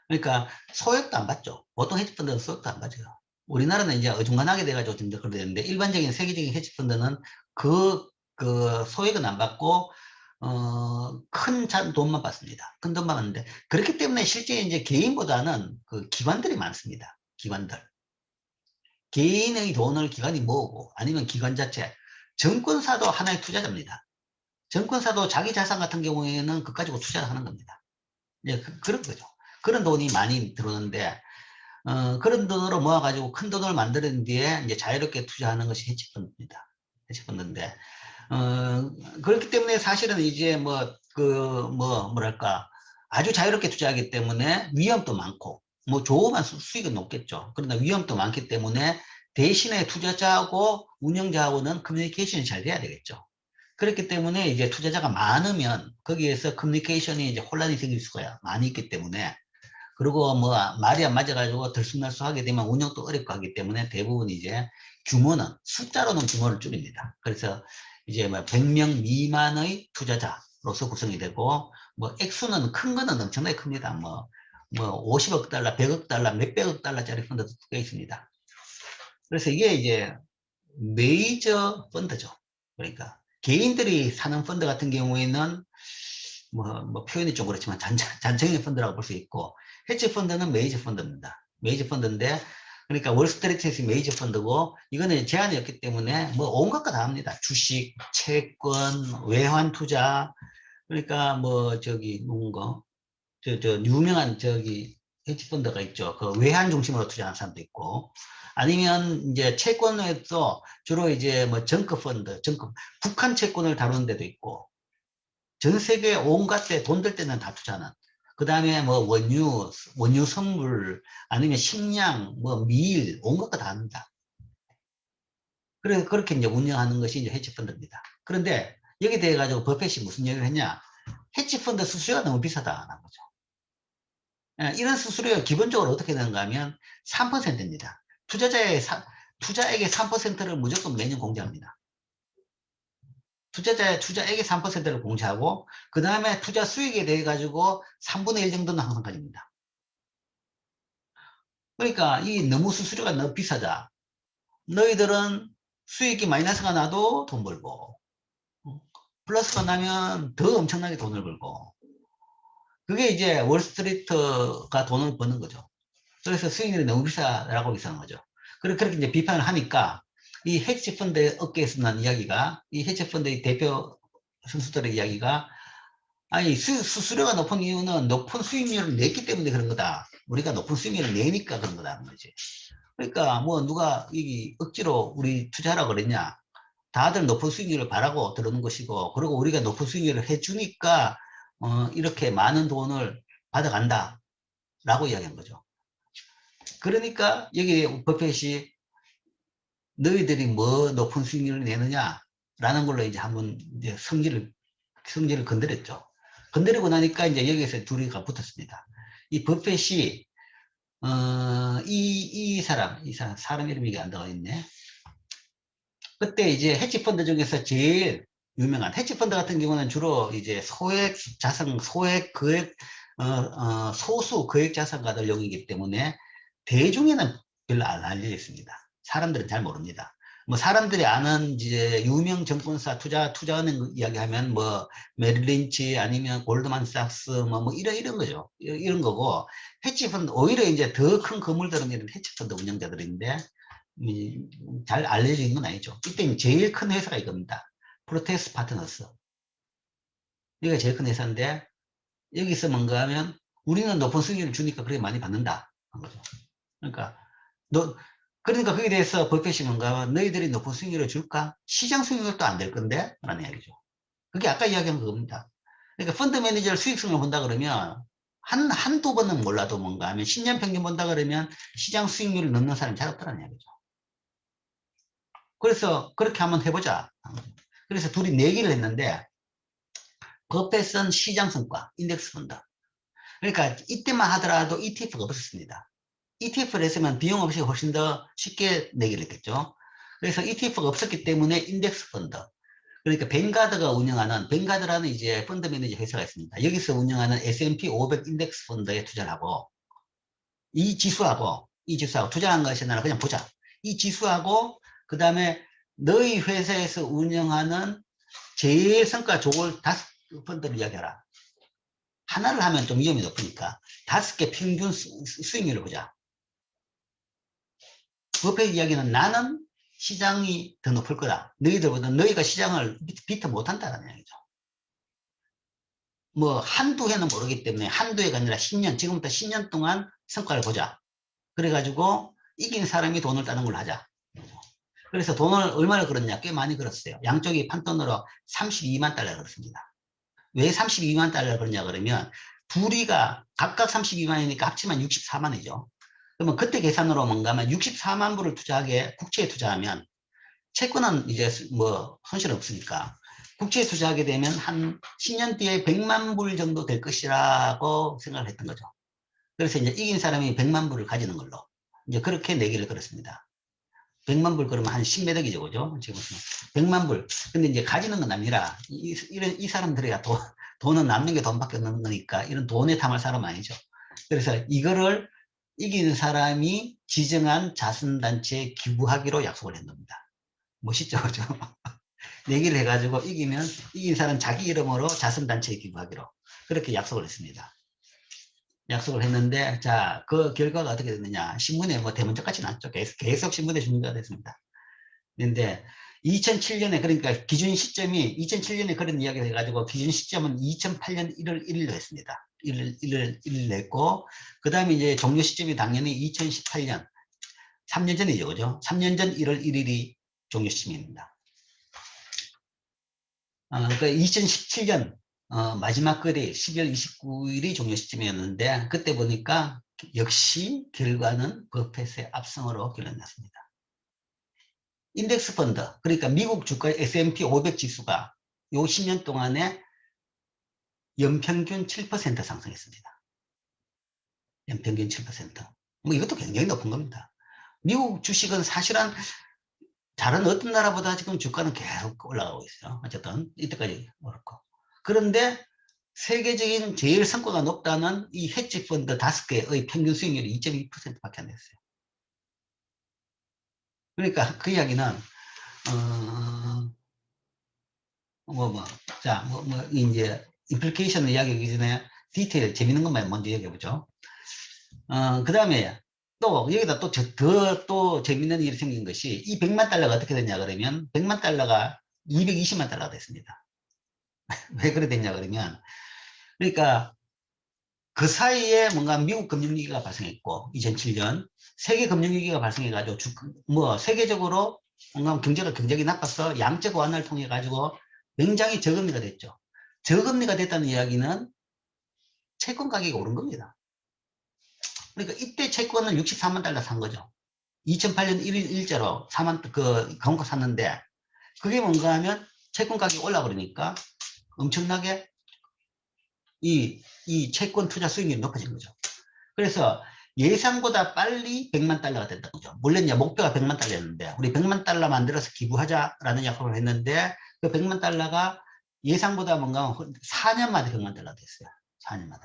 그러니까 소액도 안 받죠. 보통 헤지펀드는 소액도 안 받아요. 우리나라는 이제 어중간하게 돼가지고 좀 그렇게 되는데 일반적인 세계적인 헤지펀드는 그 소액은 안 받고 큰 돈만 받습니다. 큰 돈만 받는데 그렇기 때문에 실제 이제 개인보다는 그 기관들이 많습니다. 기관들. 개인의 돈을 기관이 모으고 아니면 기관 자체. 증권사도 하나의 투자자입니다. 증권사도 자기 자산 같은 경우에는 그거 가지고 투자를 하는 겁니다. 예, 그런 거죠. 그런 돈이 많이 들어오는데 그런 돈으로 모아가지고 큰 돈을 만드는 뒤에 이제 자유롭게 투자하는 것이 헤지펀드입니다. 헤지펀드인데 그렇기 때문에 사실은 이제 뭐랄까 아주 자유롭게 투자하기 때문에 위험도 많고 뭐 좋으면 수익은 높겠죠. 그러나 위험도 많기 때문에 대신에 투자자하고 운영자하고는 커뮤니케이션이 잘 돼야 되겠죠. 그렇기 때문에 이제 투자자가 많으면 거기에서 커뮤니케이션이 이제 혼란이 생길 수가 많이 있기 때문에 그리고 뭐 말이 안 맞아가지고 들쑥날쑥하게 되면 운영도 어렵고 하기 때문에 대부분 이제 규모는 숫자로는 규모를 줄입니다. 그래서 이제 뭐 100명 미만의 투자자로서 구성이 되고 뭐 액수는 큰 거는 엄청나게 큽니다. 뭐 50억 달러, 100억 달러, 몇백억 달러짜리 펀드도 꽤 있습니다. 그래서 이게 이제 메이저 펀드죠. 그러니까 개인들이 사는 펀드 같은 경우에는 뭐 표현이 좀 그렇지만 잔챙이 펀드라고 볼 수 있고 헤지 펀드는 메이저 펀드입니다. 메이저 펀드인데 그러니까 월스트리트에서 메이저 펀드고 이거는 제한이 없기 때문에 뭐 온갖 거 다 합니다. 주식, 채권, 외환 투자 그러니까 뭐 저기 뭔가 저 유명한 저기 헤지 펀드가 있죠. 그 외환 중심으로 투자하는 사람도 있고 아니면 이제 채권에서 주로 이제 뭐 정크 펀드, 북한 채권을 다루는 데도 있고 전 세계 온갖 데 돈 들 때는 다 투자는 그 다음에 뭐 원유 선물 아니면 식량 뭐 밀 온갖 거 다 합니다. 그래서 그렇게 이제 운영하는 것이 이제 헤지펀드입니다. 그런데 여기 대해 가지고 버핏이 무슨 얘기를 했냐? 헤지펀드 수수료가 너무 비싸다는 거죠. 이런 수수료가 기본적으로 어떻게 되는가 하면 3%입니다. 투자액의 3%를 무조건 매년 공제합니다. 투자자의 투자액의 3%를 공제하고 그 다음에 투자 수익에 대해 가지고 3분의 1 정도는 항상 가집니다. 그러니까 이 너무 수수료가 너무 비싸다. 너희들은 수익이 마이너스가 나도 돈 벌고 플러스가 나면 더 엄청나게 돈을 벌고 그게 이제 월스트리트가 돈을 버는 거죠. 그래서 수익률이 너무 비싸라고 비싼 거죠. 그렇게 이제 비판을 하니까 이 헤지펀드 업계에서 난 이야기가 이 헤지펀드의 대표 선수들의 이야기가 아니 수수료가 높은 이유는 높은 수익률을 냈기 때문에 그런 거다. 우리가 높은 수익률을 내니까 그런 거다는 거지. 그러니까 뭐 누가 이 억지로 우리 투자하라고 그랬냐. 다들 높은 수익률을 바라고 들어오는 것이고 그리고 우리가 높은 수익률을 해주니까 이렇게 많은 돈을 받아간다 라고 이야기한 거죠. 그러니까 여기 버핏이 너희들이 뭐 높은 수익률을 내느냐 라는 걸로 이제 한번 이제 성질을 건드렸죠. 건드리고 나니까 이제 여기에서 둘이가 붙었습니다. 이 버핏이 이 사람 이름이 안 나와 있네. 그때 이제 헤지펀드 중에서 제일 유명한 헤지펀드 같은 경우는 주로 이제 소액 자산, 소액 거액, 소수 거액 자산가들용이기 때문에 대중에는 별로 안 알려져 있습니다. 사람들은 잘 모릅니다. 뭐 사람들이 아는 이제 유명 증권사 투자은행 이야기하면 뭐 메릴린치 아니면 골드만삭스 뭐 이런 거죠. 이런 거고 헤지펀드 오히려 이제 더 큰 건물들은 이런 헤지펀드 운영자들인데 잘 알려져 있는 건 아니죠. 이때 제일 큰 회사가 이겁니다. 프로테스 파트너스. 이게 제일 큰 회사인데 여기서 뭔가 하면 우리는 높은 수익률을 주니까 그렇게 많이 받는다 한 거죠. 그러니까 너 그러니까 거기에 대해서 버핏이 뭔가 하면 너희들이 높은 수익률을 줄까? 시장 수익률도 안 될 건데 라는 이야기죠. 그게 아까 이야기한 그겁니다. 그러니까 펀드 매니저를 수익성을 본다 그러면 한두 번은 몰라도 뭔가 하면 10년 평균 본다 그러면 시장 수익률을 넘는 사람이 잘 없다는 이야기죠. 그래서 그렇게 한번 해보자. 그래서 둘이 내기를 했는데 버핏은 시장 성과, 인덱스 펀드. 그러니까 이때만 하더라도 ETF가 없었습니다. ETF를 했으면 비용 없이 훨씬 더 쉽게 내기를 했겠죠. 그래서 ETF가 없었기 때문에 인덱스 펀드. 그러니까 뱅가드가 운영하는, 뱅가드라는 이제 펀드 매니저 회사가 있습니다. 여기서 운영하는 S&P 500 인덱스 펀드에 투자를 하고, 이 지수하고 투자한 것이 아니라 그냥 보자. 이 지수하고, 그 다음에 너희 회사에서 운영하는 제일 성과 좋을 5펀드를 이야기하라. 하나를 하면 좀 위험이 높으니까 5개 평균 수익률을 보자. 버핏 이야기는 나는 시장이 더 높을 거다. 너희들보다 너희가 시장을 비트 못한다는 얘기죠. 뭐 한두 해는 모르기 때문에 한두 해가 아니라 10년, 지금부터 10년 동안 성과를 보자. 그래가지고 이긴 사람이 돈을 따는 걸로 하자. 그래서 돈을 얼마나 걸었냐? 꽤 많이 걸었어요. 양쪽이 판돈으로 32만 달러 걸었습니다. 왜 32만 달러를 벌냐 그러면 둘이가 각각 32만이니까 합치면 64만이죠. 그러면 그때 계산으로 뭔가 하면 64만 불을 투자하게 국채에 투자하면 채권은 이제 뭐 손실 없으니까 국채에 투자하게 되면 한 10년 뒤에 100만 불 정도 될 것이라고 생각을 했던 거죠. 그래서 이제 이긴 사람이 100만 불을 가지는 걸로 이제 그렇게 내기를 걸었습니다. 100만 불 그러면 한 10매덕이죠, 그죠? 지금 100만 불. 근데 이제 가지는 건 아니라 이 사람들이야 돈은 남는 게 돈밖에 없는 거니까 이런 돈에 탐할 사람 아니죠. 그래서 이거를 이기는 사람이 지정한 자선단체에 기부하기로 약속을 했 겁니다. 멋있죠, 그죠? 내기를 해가지고 이기면 이긴 사람 자기 이름으로 자선단체에 기부하기로 그렇게 약속을 했습니다. 약속을 했는데 자, 그 결과가 어떻게 됐느냐? 신문에 뭐 대문짝같이 났죠. 계속 신문에 중요가 됐습니다. 그런데 2007년에 그러니까 기준 시점이 2007년에 그런 이야기를 해가지고 기준 시점은 2008년 1월 1일로 했습니다. 1일 냈고 그 다음에 이제 종료 시점이 당연히 2018년 3년 전이죠, 그죠? 3년 전 1월 1일이 종료 시점입니다. 그 2017년 마지막 거리 12월 29일이 종료 시점이었는데 그때 보니까 역시 결과는 버핏의 압승으로 결론났습니다. 인덱스 펀드, 그러니까 미국 주가 S&P 500 지수가 요 10년 동안에 연평균 7% 상승했습니다. 연평균 7%. 뭐 이것도 굉장히 높은 겁니다. 미국 주식은 사실은 다른 어떤 나라보다 지금 주가는 계속 올라가고 있어요. 어쨌든 이때까지 그렇고. 그런데 세계적인 제일 성과가 높다는 이 헤지 펀드 5개의 평균 수익률이 2.2%밖에 안 됐어요. 그러니까 그 이야기는 이제 임플리케이션을 이야기하기 전에 디테일 재밌는 것만 먼저 얘기해보죠. 그 다음에 또 여기다 또 재밌는 일이 생긴 것이 이 100만 달러가 어떻게 됐냐 그러면 100만 달러가 220만 달러가 됐습니다. 왜 그래 됐냐 그러면 그러니까 그 사이에 뭔가 미국 금융위기가 발생했고 2007년 세계 금융위기가 발생해가지고 세계적으로 뭔가 경제가 굉장히 나빠서 양적 완화를 통해 가지고 굉장히 저금리가 됐죠. 저금리가 됐다는 이야기는 채권 가격이 오른 겁니다. 그러니까 이때 채권을 64만 달러 산 거죠. 2008년 1일 일자로 4만 강고 샀는데 그게 뭔가 하면 채권 가격이 올라 버리니까 엄청나게 이 채권 투자 수익률이 높아진 거죠. 그래서 예상보다 빨리 100만 달러가 됐던 거죠. 물론 이제 목표가 100만 달러였는데 우리 100만 달러 만들어서 기부하자라는 약속을 했는데 그 100만 달러가 예상보다 뭔가 4년 만에 100만 달러가 됐어요. 4년마다.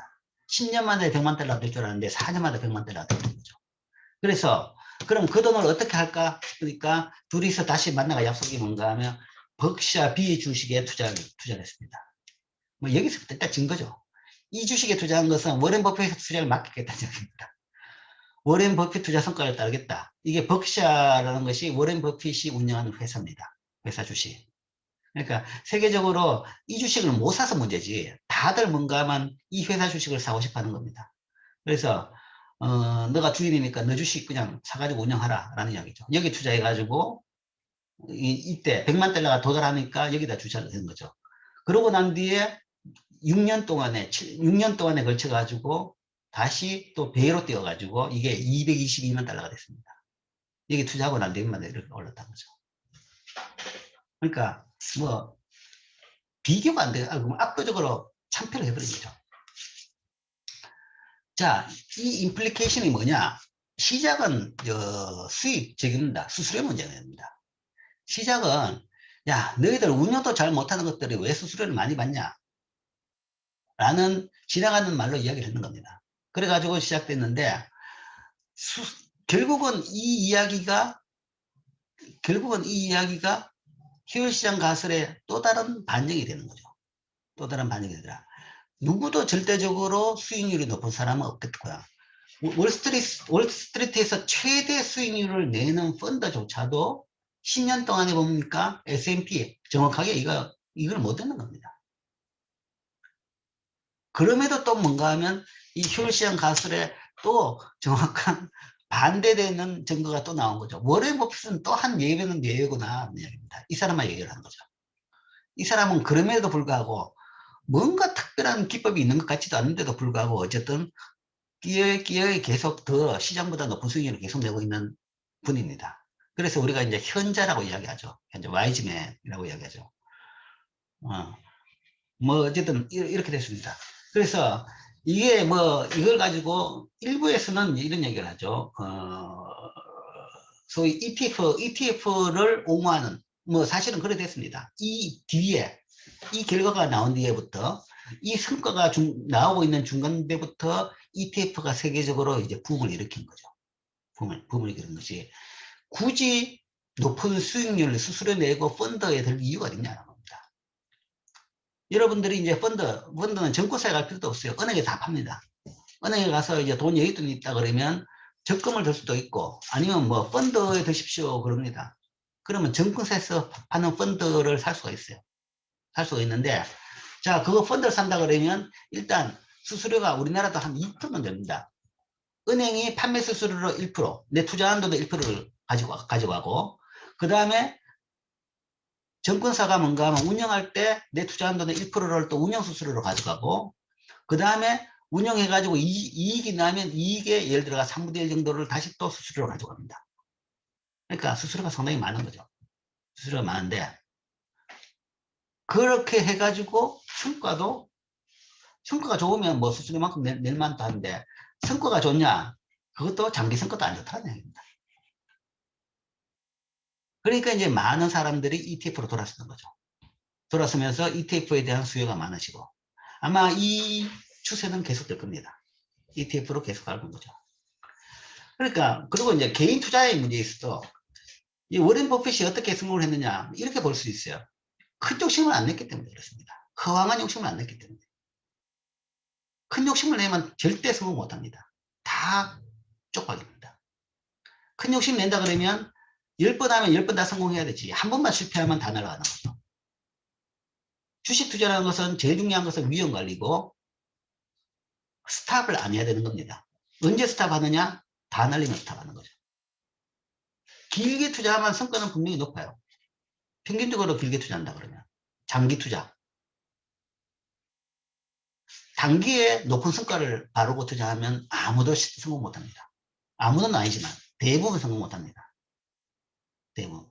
10년 만에 100만 달러가 될 줄 알았는데 4년마다 100만 달러가 됐던 거죠. 그래서 그럼 그 돈을 어떻게 할까 싶으니까 둘이서 다시 만나가 약속이 뭔가 하면 벅샤 B 주식에 투자를 했습니다. 뭐 여기서부터 딱 진 거죠. 이 주식에 투자한 것은 워렌 버핏 투자를 맡기겠다는 얘기입니다. 워렌 버핏 투자 성과를 따르겠다. 이게 벅샤라는 것이 워렌 버핏이 운영하는 회사입니다. 회사 주식. 그러니까 세계적으로 이 주식을 못 사서 문제지 다들 뭔가 하면 이 회사 주식을 사고 싶어 하는 겁니다. 그래서 너가 주인이니까 너 주식 그냥 사가지고 운영하라 라는 이야기죠. 여기 투자해가지고 이때 100만 달러가 도달하니까 여기다 주식을 하는 거죠. 그러고 난 뒤에 6년 동안에 걸쳐가지고 다시 또 배로 뛰어가지고 이게 222만 달러가 됐습니다. 여기 투자하고 난 뒤에만 이렇게 올랐다는 거죠. 그러니까 뭐 비교가 안 돼요. 압도적으로 참패를 해버린 거죠. 자, 이 임플리케이션이 뭐냐? 시작은 수익적입니다. 수수료 문제입니다. 시작은 야, 너희들 운영도 잘 못하는 것들이 왜 수수료를 많이 받냐? 라는 지나가는 말로 이야기를 하는 겁니다. 그래가지고 시작됐는데 결국은 이 이야기가 효율시장 가설의 또 다른 반영이 되는 거죠. 또 다른 반영이 되더라. 누구도 절대적으로 수익률이 높은 사람은 없겠고요. 월스트리트에서 최대 수익률을 내는 펀드조차도 10년 동안에 보니까 S&P 정확하게 이걸 못 듣는 겁니다. 그럼에도 또 뭔가 하면 이 효율시장 가설에 또 정확한 반대되는 증거가 또 나온 거죠. 워렌 버핏은 또 한 예배는 예외구나 하는 이야기입니다. 이 사람만 얘기를 하는 거죠. 이 사람은 그럼에도 불구하고 뭔가 특별한 기법이 있는 것 같지도 않은데도 불구하고 어쨌든 끼어에 계속 더 시장보다 높은 수익률을 계속 내고 있는 분입니다. 그래서 우리가 이제 현자라고 이야기하죠. 현재 와이즈맨이라고 이야기하죠. 뭐 어쨌든 이렇게 됐습니다. 그래서 이게 뭐 이걸 가지고 일부에서는 이런 얘기를 하죠. 소위 ETF를 옹호하는 뭐 사실은 그래 됐습니다. 이 뒤에 이 결과가 나온 뒤에부터 이 성과가 나오고 있는 중간대부터 ETF가 세계적으로 이제 붐을 일으킨 거죠. 붐을 일으킨 것이 굳이 높은 수익률을 수수료 내고 펀드에 들 이유가 있냐는 겁니다. 여러분들이 이제 펀드는 정권사에 갈 필요도 없어요. 은행에 다 팝니다. 은행에 가서 이제 돈 여윳돈이 있다 그러면 적금을 들 수도 있고 아니면 뭐 펀드에 드십시오 그럽니다. 그러면 정권사에서 파는 펀드를 살 수가 있어요. 살 수가 있는데 자 그거 펀드를 산다 그러면 일단 수수료가 우리나라도 한 2%는 됩니다. 은행이 판매 수수료로 1%, 내 투자한 돈도 1%를 가져가고 그 다음에 정권사가 뭔가 하면 운영할 때 내 투자한 돈의 1%를 또 운영 수수료로 가져가고 그 다음에 운영해가지고 이익이 나면 이익에 예를 들어가 3분의 1 정도를 다시 또 수수료로 가져갑니다. 그러니까 수수료가 상당히 많은 거죠. 수수료가 많은데 그렇게 해가지고 성과가 좋으면 뭐 수수료만큼 낼 만도 한데 성과가 좋냐? 그것도 장기 성과도 안 좋다는 얘기입니다. 그러니까 이제 많은 사람들이 ETF로 돌아서는 거죠. 돌아서면서 ETF에 대한 수요가 많으시고 아마 이 추세는 계속될 겁니다. ETF로 계속 갈 거죠. 그러니까 그리고 이제 개인 투자의 문제에 있어서 이 워렌 버핏이 어떻게 성공을 했느냐 이렇게 볼 수 있어요. 큰 욕심을 안 냈기 때문에 그렇습니다. 허황한 욕심을 안 냈기 때문에. 큰 욕심을 내면 절대 성공 못합니다. 다 쪽박입니다. 큰 욕심 낸다 그러면 10번 하면 10번 다 성공해야 되지. 한 번만 실패하면 다 날아가는 거죠. 주식 투자라는 것은 제일 중요한 것은 위험 관리고 스탑을 안 해야 되는 겁니다. 언제 스탑하느냐? 다 날리면 스탑하는 거죠. 길게 투자하면 성과는 분명히 높아요. 평균적으로 길게 투자한다 그러면. 장기 투자. 단기에 높은 성과를 바르고 투자하면 아무도 성공 못합니다. 아무는 아니지만 대부분 성공 못합니다. 대부분.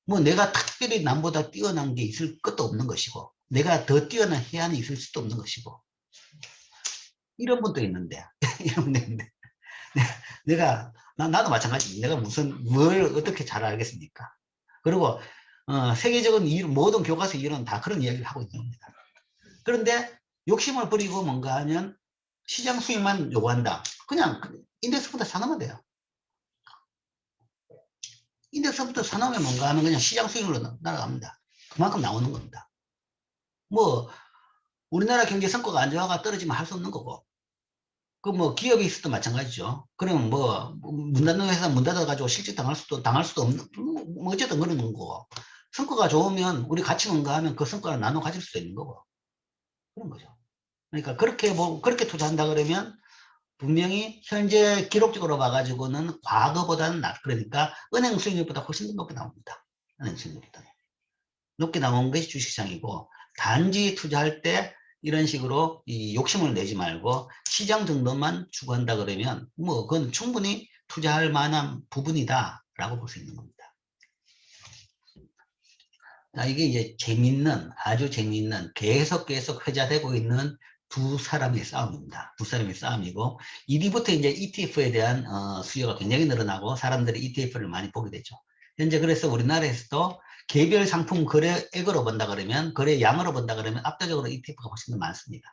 뭐 내가 특별히 남보다 뛰어난 게 있을 것도 없는 것이고 내가 더 뛰어난 해안이 있을 수도 없는 것이고 이런 분도 있는데 이런 분도 있는데 나도 마찬가지. 내가 뭘 어떻게 잘 알겠습니까? 그리고 세계적인 모든 교과서 이론 다 그런 이야기를 하고 있는 겁니다. 그런데 욕심을 부리고 뭔가 하면 시장 수익만 요구한다. 그냥 인덱스부터 사놓으면 돼요. 인덱스부터 사놓으면 뭔가 하면 그냥 시장 수익으로 날아갑니다. 그만큼 나오는 겁니다. 뭐 우리나라 경제 성과가 안 좋아가 떨어지면 할 수 없는 거고 그 뭐 기업이 있어도 마찬가지죠. 그러면 뭐 문 닫는 회사 문 닫아가지고 실직 당할 수도 없는 뭐 어쨌든 그런 거고 성과가 좋으면 우리 같이 뭔가하면 그 성과를 나눠 가질 수도 있는 거고 그런 거죠. 그러니까 그렇게 뭐 그렇게 투자한다 그러면 분명히 현재 기록적으로 봐가지고는 과거보다는 그러니까 은행 수익률보다 훨씬 더 높게 나옵니다. 은행 수익률보다 높게 나온 것이 주식시장이고 단지 투자할 때 이런 식으로 이 욕심을 내지 말고 시장 정도만 추구한다 그러면 뭐 그건 충분히 투자할 만한 부분이다라고 볼 수 있는 겁니다. 자, 이게 이제 아주 재미있는 계속 회자되고 있는 두 사람의 싸움입니다. 두 사람의 싸움이고 이뒤부터 이제 ETF에 대한 수요가 굉장히 늘어나고 사람들이 ETF를 많이 보게 되죠. 현재 그래서 우리나라에서도 개별 상품 거래액으로 본다 그러면 거래량으로 본다 그러면 압도적으로 ETF가 훨씬 더 많습니다.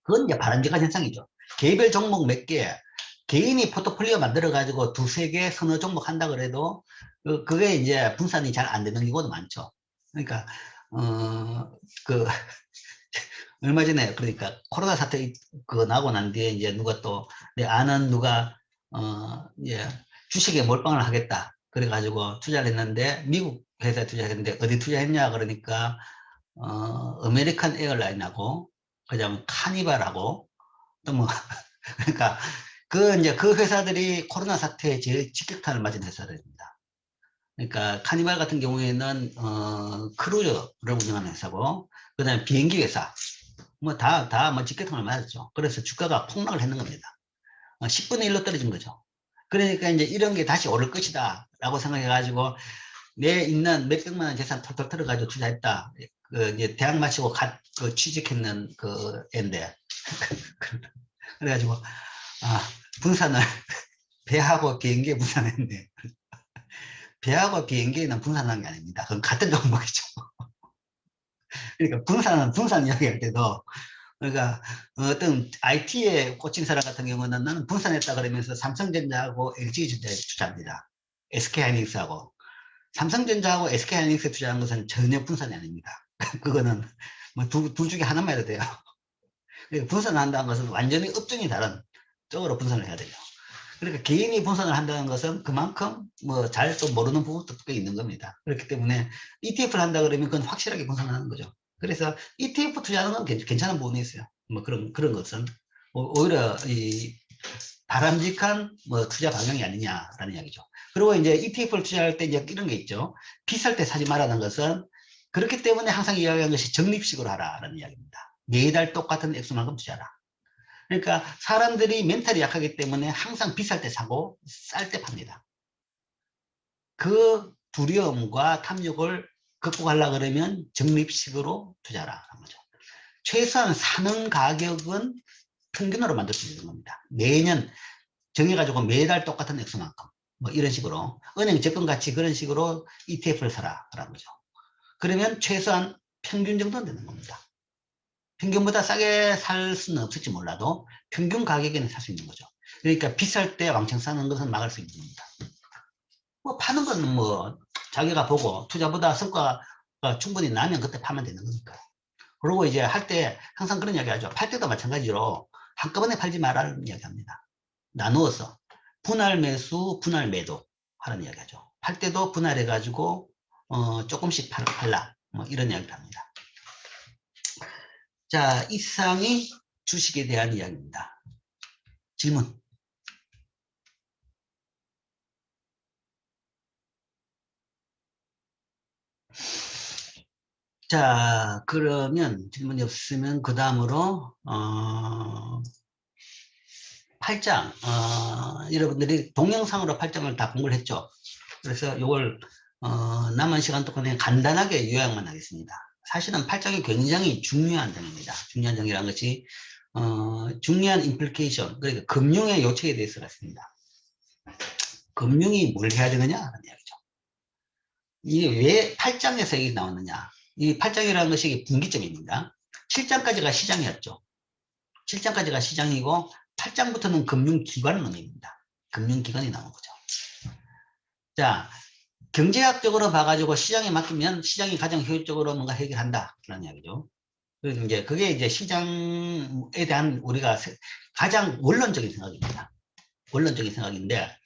그건 이제 바람직한 현상이죠. 개별 종목 몇 개, 개인이 포트폴리오 만들어 가지고 두세 개 서너 종목 한다 그래도 그게 이제 분산이 잘 안 되는 경우도 많죠. 그러니까 그 얼마 전에 그러니까 코로나 사태 그 나고 난 뒤에 이제 누가 또 내 아는 누가 이제 주식에 몰빵을 하겠다 그래가지고 투자를 했는데 미국 회사에 투자했는데 어디 투자했냐 그러니까 아메리칸 에어라인하고 그다음 카니발하고 또 뭐 그러니까 이제 그 회사들이 코로나 사태에 제일 직격탄을 맞은 회사들입니다. 그러니까 카니발 같은 경우에는 크루즈를 운영하는 회사고 그다음에 비행기 회사 뭐 다 뭐 직격탄을 맞았죠. 그래서 주가가 폭락을 했는 겁니다. 10분의 1로 떨어진 거죠. 그러니까 이제 이런 게 다시 오를 것이다 라고 생각해가지고 내 있는 몇백만 원 재산 털털 털어가지고 투자했다. 그 이제 대학 마치고 그 취직했는 그 애인데 그래가지고 분산을 배하고 비행기에 분산했는데 배하고 비행기에는 분산한 게 아닙니다. 그건 같은 종목이죠. 그러니까 분산 이야기할 때도 그러니까 어떤 IT에 꽂힌 사람 같은 경우는 나는 분산했다 그러면서 삼성전자하고 LG전자에 투자합니다. SK하이닉스하고 삼성전자하고 SK하이닉스에 투자한 것은 전혀 분산이 아닙니다. 그거는 뭐 둘 중에 하나만 해도 돼요. 분산한다는 것은 완전히 업종이 다른 쪽으로 분산을 해야 돼요. 그러니까 개인이 분산을 한다는 것은 그만큼 뭐 잘 또 모르는 부분도 꽤 있는 겁니다. 그렇기 때문에 ETF를 한다 그러면 그건 확실하게 분산하는 거죠. 그래서 ETF 투자하는 건 괜찮은 부분이 있어요. 뭐 그런 것은 오히려 이 바람직한 뭐 투자 방향이 아니냐라는 이야기죠. 그리고 이제 ETF를 투자할 때 이제 이런 게 있죠. 비쌀 때 사지 말라는 것은 그렇기 때문에 항상 이야기한 것이 적립식으로 하라라는 이야기입니다. 매달 똑같은 액수만큼 투자하라. 그러니까 사람들이 멘탈이 약하기 때문에 항상 비쌀 때 사고 쌀 때 팝니다. 그 두려움과 탐욕을 극복하려고 그러면 적립식으로 투자하라는 거죠. 최소한 사는 가격은 평균으로 만들 수 있는 겁니다. 매년 정해가지고 매달 똑같은 액수만큼 뭐 이런 식으로 은행 적금같이 그런 식으로 ETF를 사라라는 거죠. 그러면 최소한 평균 정도는 되는 겁니다. 평균보다 싸게 살 수는 없을지 몰라도 평균 가격에는 살 수 있는 거죠. 그러니까 비쌀 때 왕창 사는 것은 막을 수 있는 겁니다. 뭐 파는 건 뭐 자기가 보고 투자보다 성과가 충분히 나면 그때 파면 되는 거니까. 그리고 이제 할 때 항상 그런 이야기 하죠. 팔 때도 마찬가지로 한꺼번에 팔지 말라는 이야기 합니다. 나누어서 분할 매수, 분할 매도 하는 이야기 하죠. 팔 때도 분할해 가지고 조금씩 팔라 뭐 이런 이야기를 합니다. 자, 이상이 주식에 대한 이야기입니다. 질문. 자, 그러면 질문이 없으면 그 다음으로 팔짱 여러분들이 동영상으로 팔짱을 다 공부를 했죠. 그래서 이걸 남은 시간 동안에 간단하게 요약만 하겠습니다. 사실은 팔짱이 굉장히 중요한 점입니다. 중요한 점이라는 것이 중요한 임플리케이션 그러니까 금융의 요체에 대해서가 있습니다. 금융이 뭘 해야 되느냐라는 이야기죠. 이게 왜 팔짱에서 이게 나왔느냐. 이 팔짱이라는 것이 분기점입니다. 7장까지가 시장이었죠. 7장까지가 시장이고 8장부터는 금융기관을 의미합니다. 금융기관이 나온 거죠. 자, 경제학적으로 봐가지고 시장에 맡기면 시장이 가장 효율적으로 뭔가 해결한다. 그런 이야기죠. 그래서 이제 그게 이제 시장에 대한 우리가 가장 원론적인 생각입니다. 원론적인 생각인데,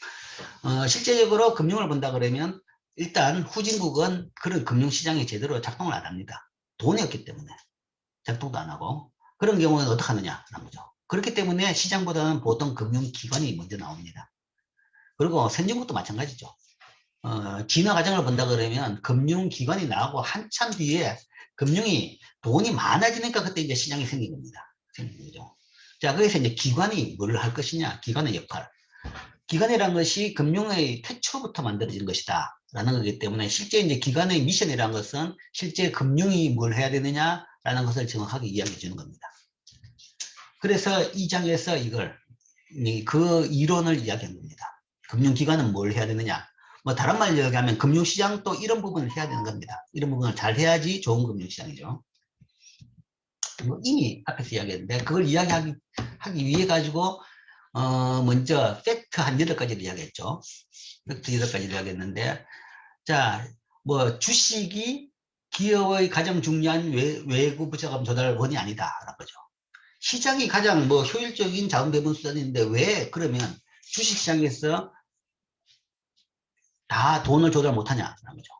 실제적으로 금융을 본다 그러면 일단 후진국은 그런 금융시장이 제대로 작동을 안 합니다. 돈이 없기 때문에 작동도 안 하고 그런 경우는 어떻게 하느냐라는 거죠. 그렇기 때문에 시장보다는 보통 금융기관이 먼저 나옵니다. 그리고 선진국도 마찬가지죠. 진화 과정을 본다 그러면 금융기관이 나오고 한참 뒤에 돈이 많아지니까 그때 이제 시장이 생긴 겁니다. 생긴 거죠. 자, 그래서 이제 기관이 뭘 할 것이냐, 기관의 역할. 기관이라는 것이 금융의 태초부터 만들어진 것이다. 라는 거기 때문에 실제 이제 기관의 미션이라는 것은 실제 금융이 뭘 해야 되느냐라는 것을 정확하게 이야기해 주는 겁니다. 그래서 이 장에서 그 이론을 이야기한 겁니다. 금융기관은 뭘 해야 되느냐. 뭐 다른 말로 얘기하면 금융시장도 이런 부분을 해야 되는 겁니다. 이런 부분을 잘 해야지 좋은 금융시장이죠. 뭐 이미 앞에서 이야기했는데 그걸 이야기하기 위해 가지고 먼저 팩트 한 8가지를 이야기했죠. 팩트 8가지를 이야기했는데 자, 뭐 주식이 기업의 가장 중요한 외부 부자금 조달원이 아니다라는 거죠. 시장이 가장 뭐 효율적인 자원 배분 수단인데 왜 그러면 주식시장에서 다 돈을 조달 못하냐라는 거죠.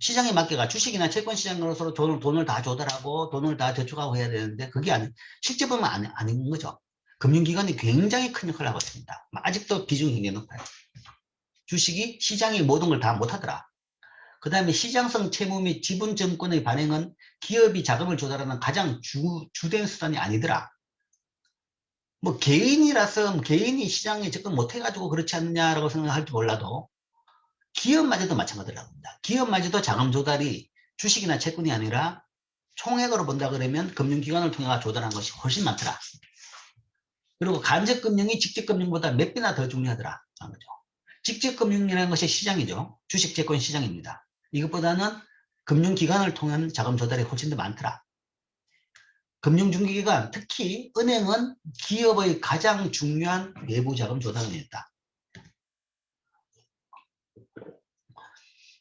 시장에 맡겨가 주식이나 채권시장으로서 돈을 다 조달하고 돈을 다 저축하고 해야 되는데 그게 실제 보면 아닌 거죠. 금융기관이 굉장히 큰 역할을 하고 있습니다. 아직도 비중이 굉장히 높아요. 주식이 시장의 모든 걸 다 못하더라. 그 다음에 시장성 채무 및 지분증권의 발행은 기업이 자금을 조달하는 가장 주된 수단이 아니더라. 뭐 개인이라서 개인이 시장에 접근 못해가지고 그렇지 않느냐라고 생각할지 몰라도 기업마저도 마찬가지라고 합니다. 기업마저도 자금 조달이 주식이나 채권이 아니라 총액으로 본다 그러면 금융기관을 통해 조달한 것이 훨씬 많더라. 그리고 간접금융이 직접금융보다 몇 배나 더 중요하더라. 거죠. 직접금융이라는 것이 시장이죠. 주식, 채권 시장입니다. 이것보다는 금융기관을 통한 자금 조달이 훨씬 더 많더라. 금융중개기관, 특히 은행은 기업의 가장 중요한 외부 자금 조달원이었다.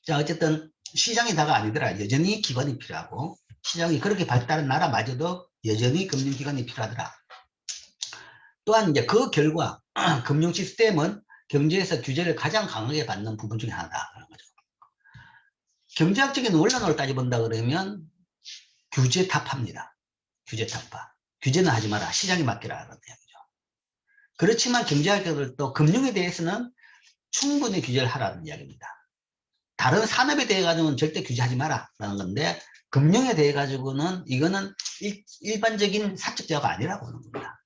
자, 어쨌든 시장이 다가 아니더라. 여전히 기관이 필요하고 시장이 그렇게 발달한 나라마저도 여전히 금융기관이 필요하더라. 또한 이제 그 결과 금융 시스템은 경제에서 규제를 가장 강하게 받는 부분 중에 하나다라는 거죠. 경제학적인 원론을 따져본다 그러면 규제 타파입니다. 규제 타파. 규제는 하지 마라. 시장에 맡기라. 라는 이야기죠. 그렇지만 경제학자들도 금융에 대해서는 충분히 규제를 하라는 이야기입니다. 다른 산업에 대해 가지고는 절대 규제하지 마라. 라는 건데 금융에 대해 가지고는 이거는 일반적인 사적 제어가 아니라고 하는 겁니다.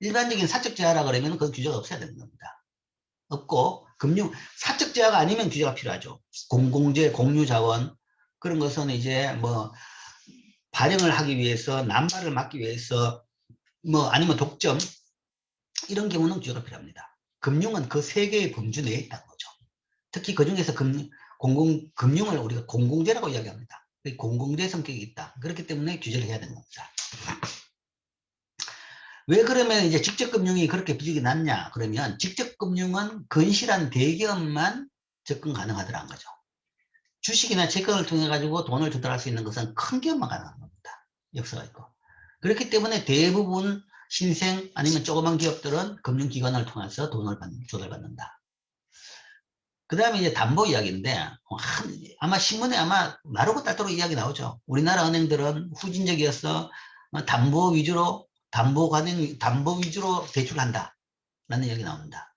일반적인 사적 제어라 그러면 그 규제가 없어야 되는 겁니다. 없고 사적 제어가 아니면 규제가 필요하죠. 공공재, 공유자원 그런 것은 이제 뭐 발행을 하기 위해서 남발을 막기 위해서 뭐 아니면 독점 이런 경우는 규제가 필요합니다. 금융은 그 세 개의 범주 내에 있다는 거죠. 특히 그 중에서 금융을 우리가 공공재라고 이야기합니다. 공공재 성격이 있다. 그렇기 때문에 규제를 해야 되는 겁니다. 왜 그러면 이제 직접금융이 그렇게 비중이 낮냐? 그러면 직접금융은 건실한 대기업만 접근 가능하더라는 거죠. 주식이나 채권을 통해 가지고 돈을 조달할 수 있는 것은 큰 기업만 가능한 겁니다. 역사가 있고. 그렇기 때문에 대부분 신생 아니면 조그만 기업들은 금융기관을 통해서 돈을 조달받는다. 그 다음에 이제 담보 이야기인데 아마 신문에 아마 나르고 딸도록 이야기 나오죠. 우리나라 은행들은 후진적이어서 담보 위주로 대출한다 라는 이야기 나옵니다.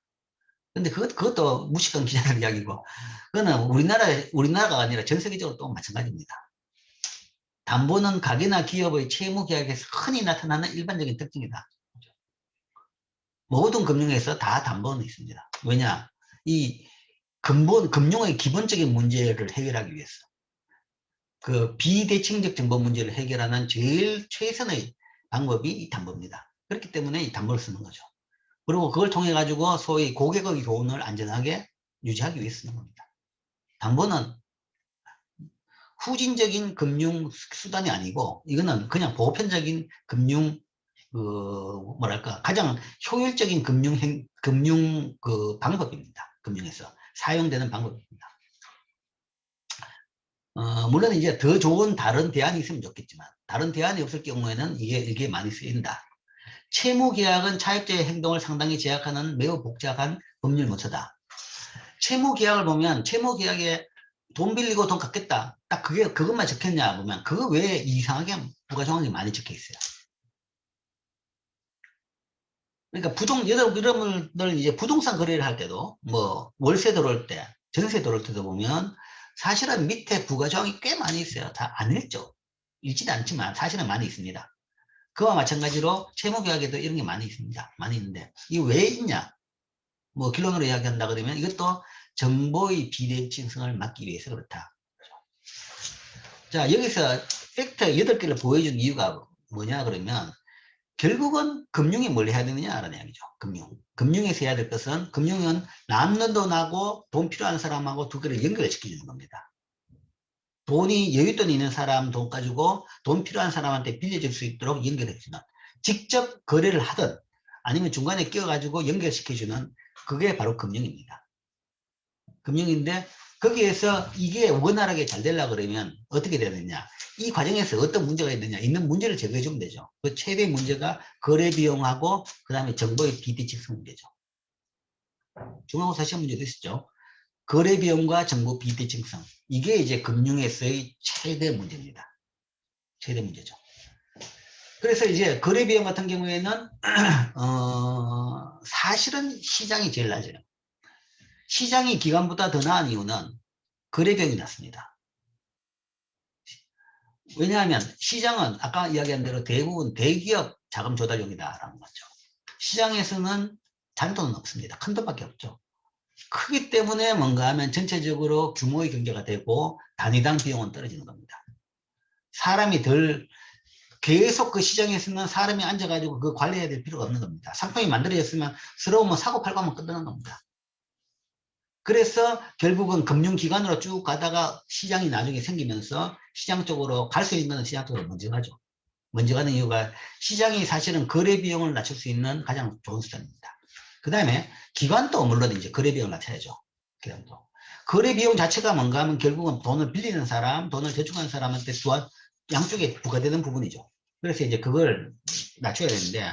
근데 그것도 무식한 기자들 이야기고 그거는 우리나라가 아니라 전 세계적으로 또 마찬가지입니다. 담보는 가게나 기업의 채무 계약에서 흔히 나타나는 일반적인 특징이다. 모든 금융에서 다 담보는 있습니다. 왜냐? 이 금융의 기본적인 문제를 해결하기 위해서 그 비대칭적 정보 문제를 해결하는 제일 최선의 방법이 이 담보입니다. 그렇기 때문에 이 담보를 쓰는 거죠. 그리고 그걸 통해 가지고 소위 고객의 돈을 안전하게 유지하기 위해 쓰는 겁니다. 담보는 후진적인 금융 수단이 아니고 이거는 그냥 보편적인 금융 가장 효율적인 금융 방법입니다. 금융에서 사용되는 방법입니다. 물론 이제 더 좋은 다른 대안이 있으면 좋겠지만 다른 대안이 없을 경우에는 이게 많이 쓰인다. 채무계약은 차입자의 행동을 상당히 제약하는 매우 복잡한 법률 문서다. 채무 계약을 보면 채무 계약에 돈 빌리고 돈 갚겠다. 딱 그것만 적혔냐 보면 그거 외에 이상하게 부가 조항이 많이 적혀 있어요. 그러니까 여러분들 이제 부동산 거래를 할 때도 뭐 월세 들어올 때, 전세 들어올 때도 보면 사실은 밑에 부가 조항이 꽤 많이 있어요. 다 안 읽죠. 읽지도 않지만 사실은 많이 있습니다. 그와 마찬가지로 채무 계약에도 이런 게 많이 있습니다. 많이 있는데 이게 왜 있냐? 뭐 결론으로 이야기한다 그러면 이것도 정보의 비대칭성을 막기 위해서 그렇다. 자, 여기서 팩터 8개를 보여준 이유가 뭐냐 그러면 결국은 금융이 뭘 해야 되느냐라는 이야기죠. 금융에서 해야 될 것은 금융은 남는 돈하고 돈 필요한 사람하고 두 개를 연결시켜주는 겁니다. 돈이 여윳돈 있는 사람 돈 가지고 돈 필요한 사람한테 빌려줄 수 있도록 연결해주는, 직접 거래를 하든 아니면 중간에 끼워가지고 연결시켜주는, 그게 바로 금융입니다. 금융인데 거기에서 이게 원활하게 잘 되려고 그러면 어떻게 돼야 되냐, 이 과정에서 어떤 문제가 있느냐, 있는 문제를 제거해 주면 되죠. 그 최대 문제가 거래 비용하고 그 다음에 정보의 비대칭성 문제죠. 중간고사 시험 문제도 있었죠. 거래 비용과 정보 비대칭성, 이게 이제 금융에서의 최대 문제입니다. 최대 문제죠. 그래서 이제 거래 비용 같은 경우에는 사실은 시장이 제일 낮아요. 시장이 기관보다 더 나은 이유는 거래 비용이 낮습니다. 왜냐하면 시장은 아까 이야기한 대로 대부분 대기업 자금 조달용이다라는 거죠. 시장에서는 잔돈은 없습니다. 큰 돈밖에 없죠. 크기 때문에 뭔가 하면 전체적으로 규모의 경제가 되고 단위당 비용은 떨어지는 겁니다. 사람이 계속 그 시장에서는 사람이 앉아가지고 그 관리해야 될 필요가 없는 겁니다. 상품이 만들어졌으면 서로 뭐 사고 팔고 하면 끝나는 겁니다. 그래서 결국은 금융기관으로 쭉 가다가 시장이 나중에 생기면서 시장 쪽으로 갈 수 있는 시장 쪽으로 먼저 가죠. 먼저 가는 이유가 시장이 사실은 거래 비용을 낮출 수 있는 가장 좋은 수단입니다. 그 다음에 기관도 물론 이제 거래 비용을 낮춰야죠. 기관도. 거래 비용 자체가 뭔가 하면 결국은 돈을 빌리는 사람, 돈을 저축하는 사람한테 양쪽에 부과되는 부분이죠. 그래서 이제 그걸 낮춰야 되는데,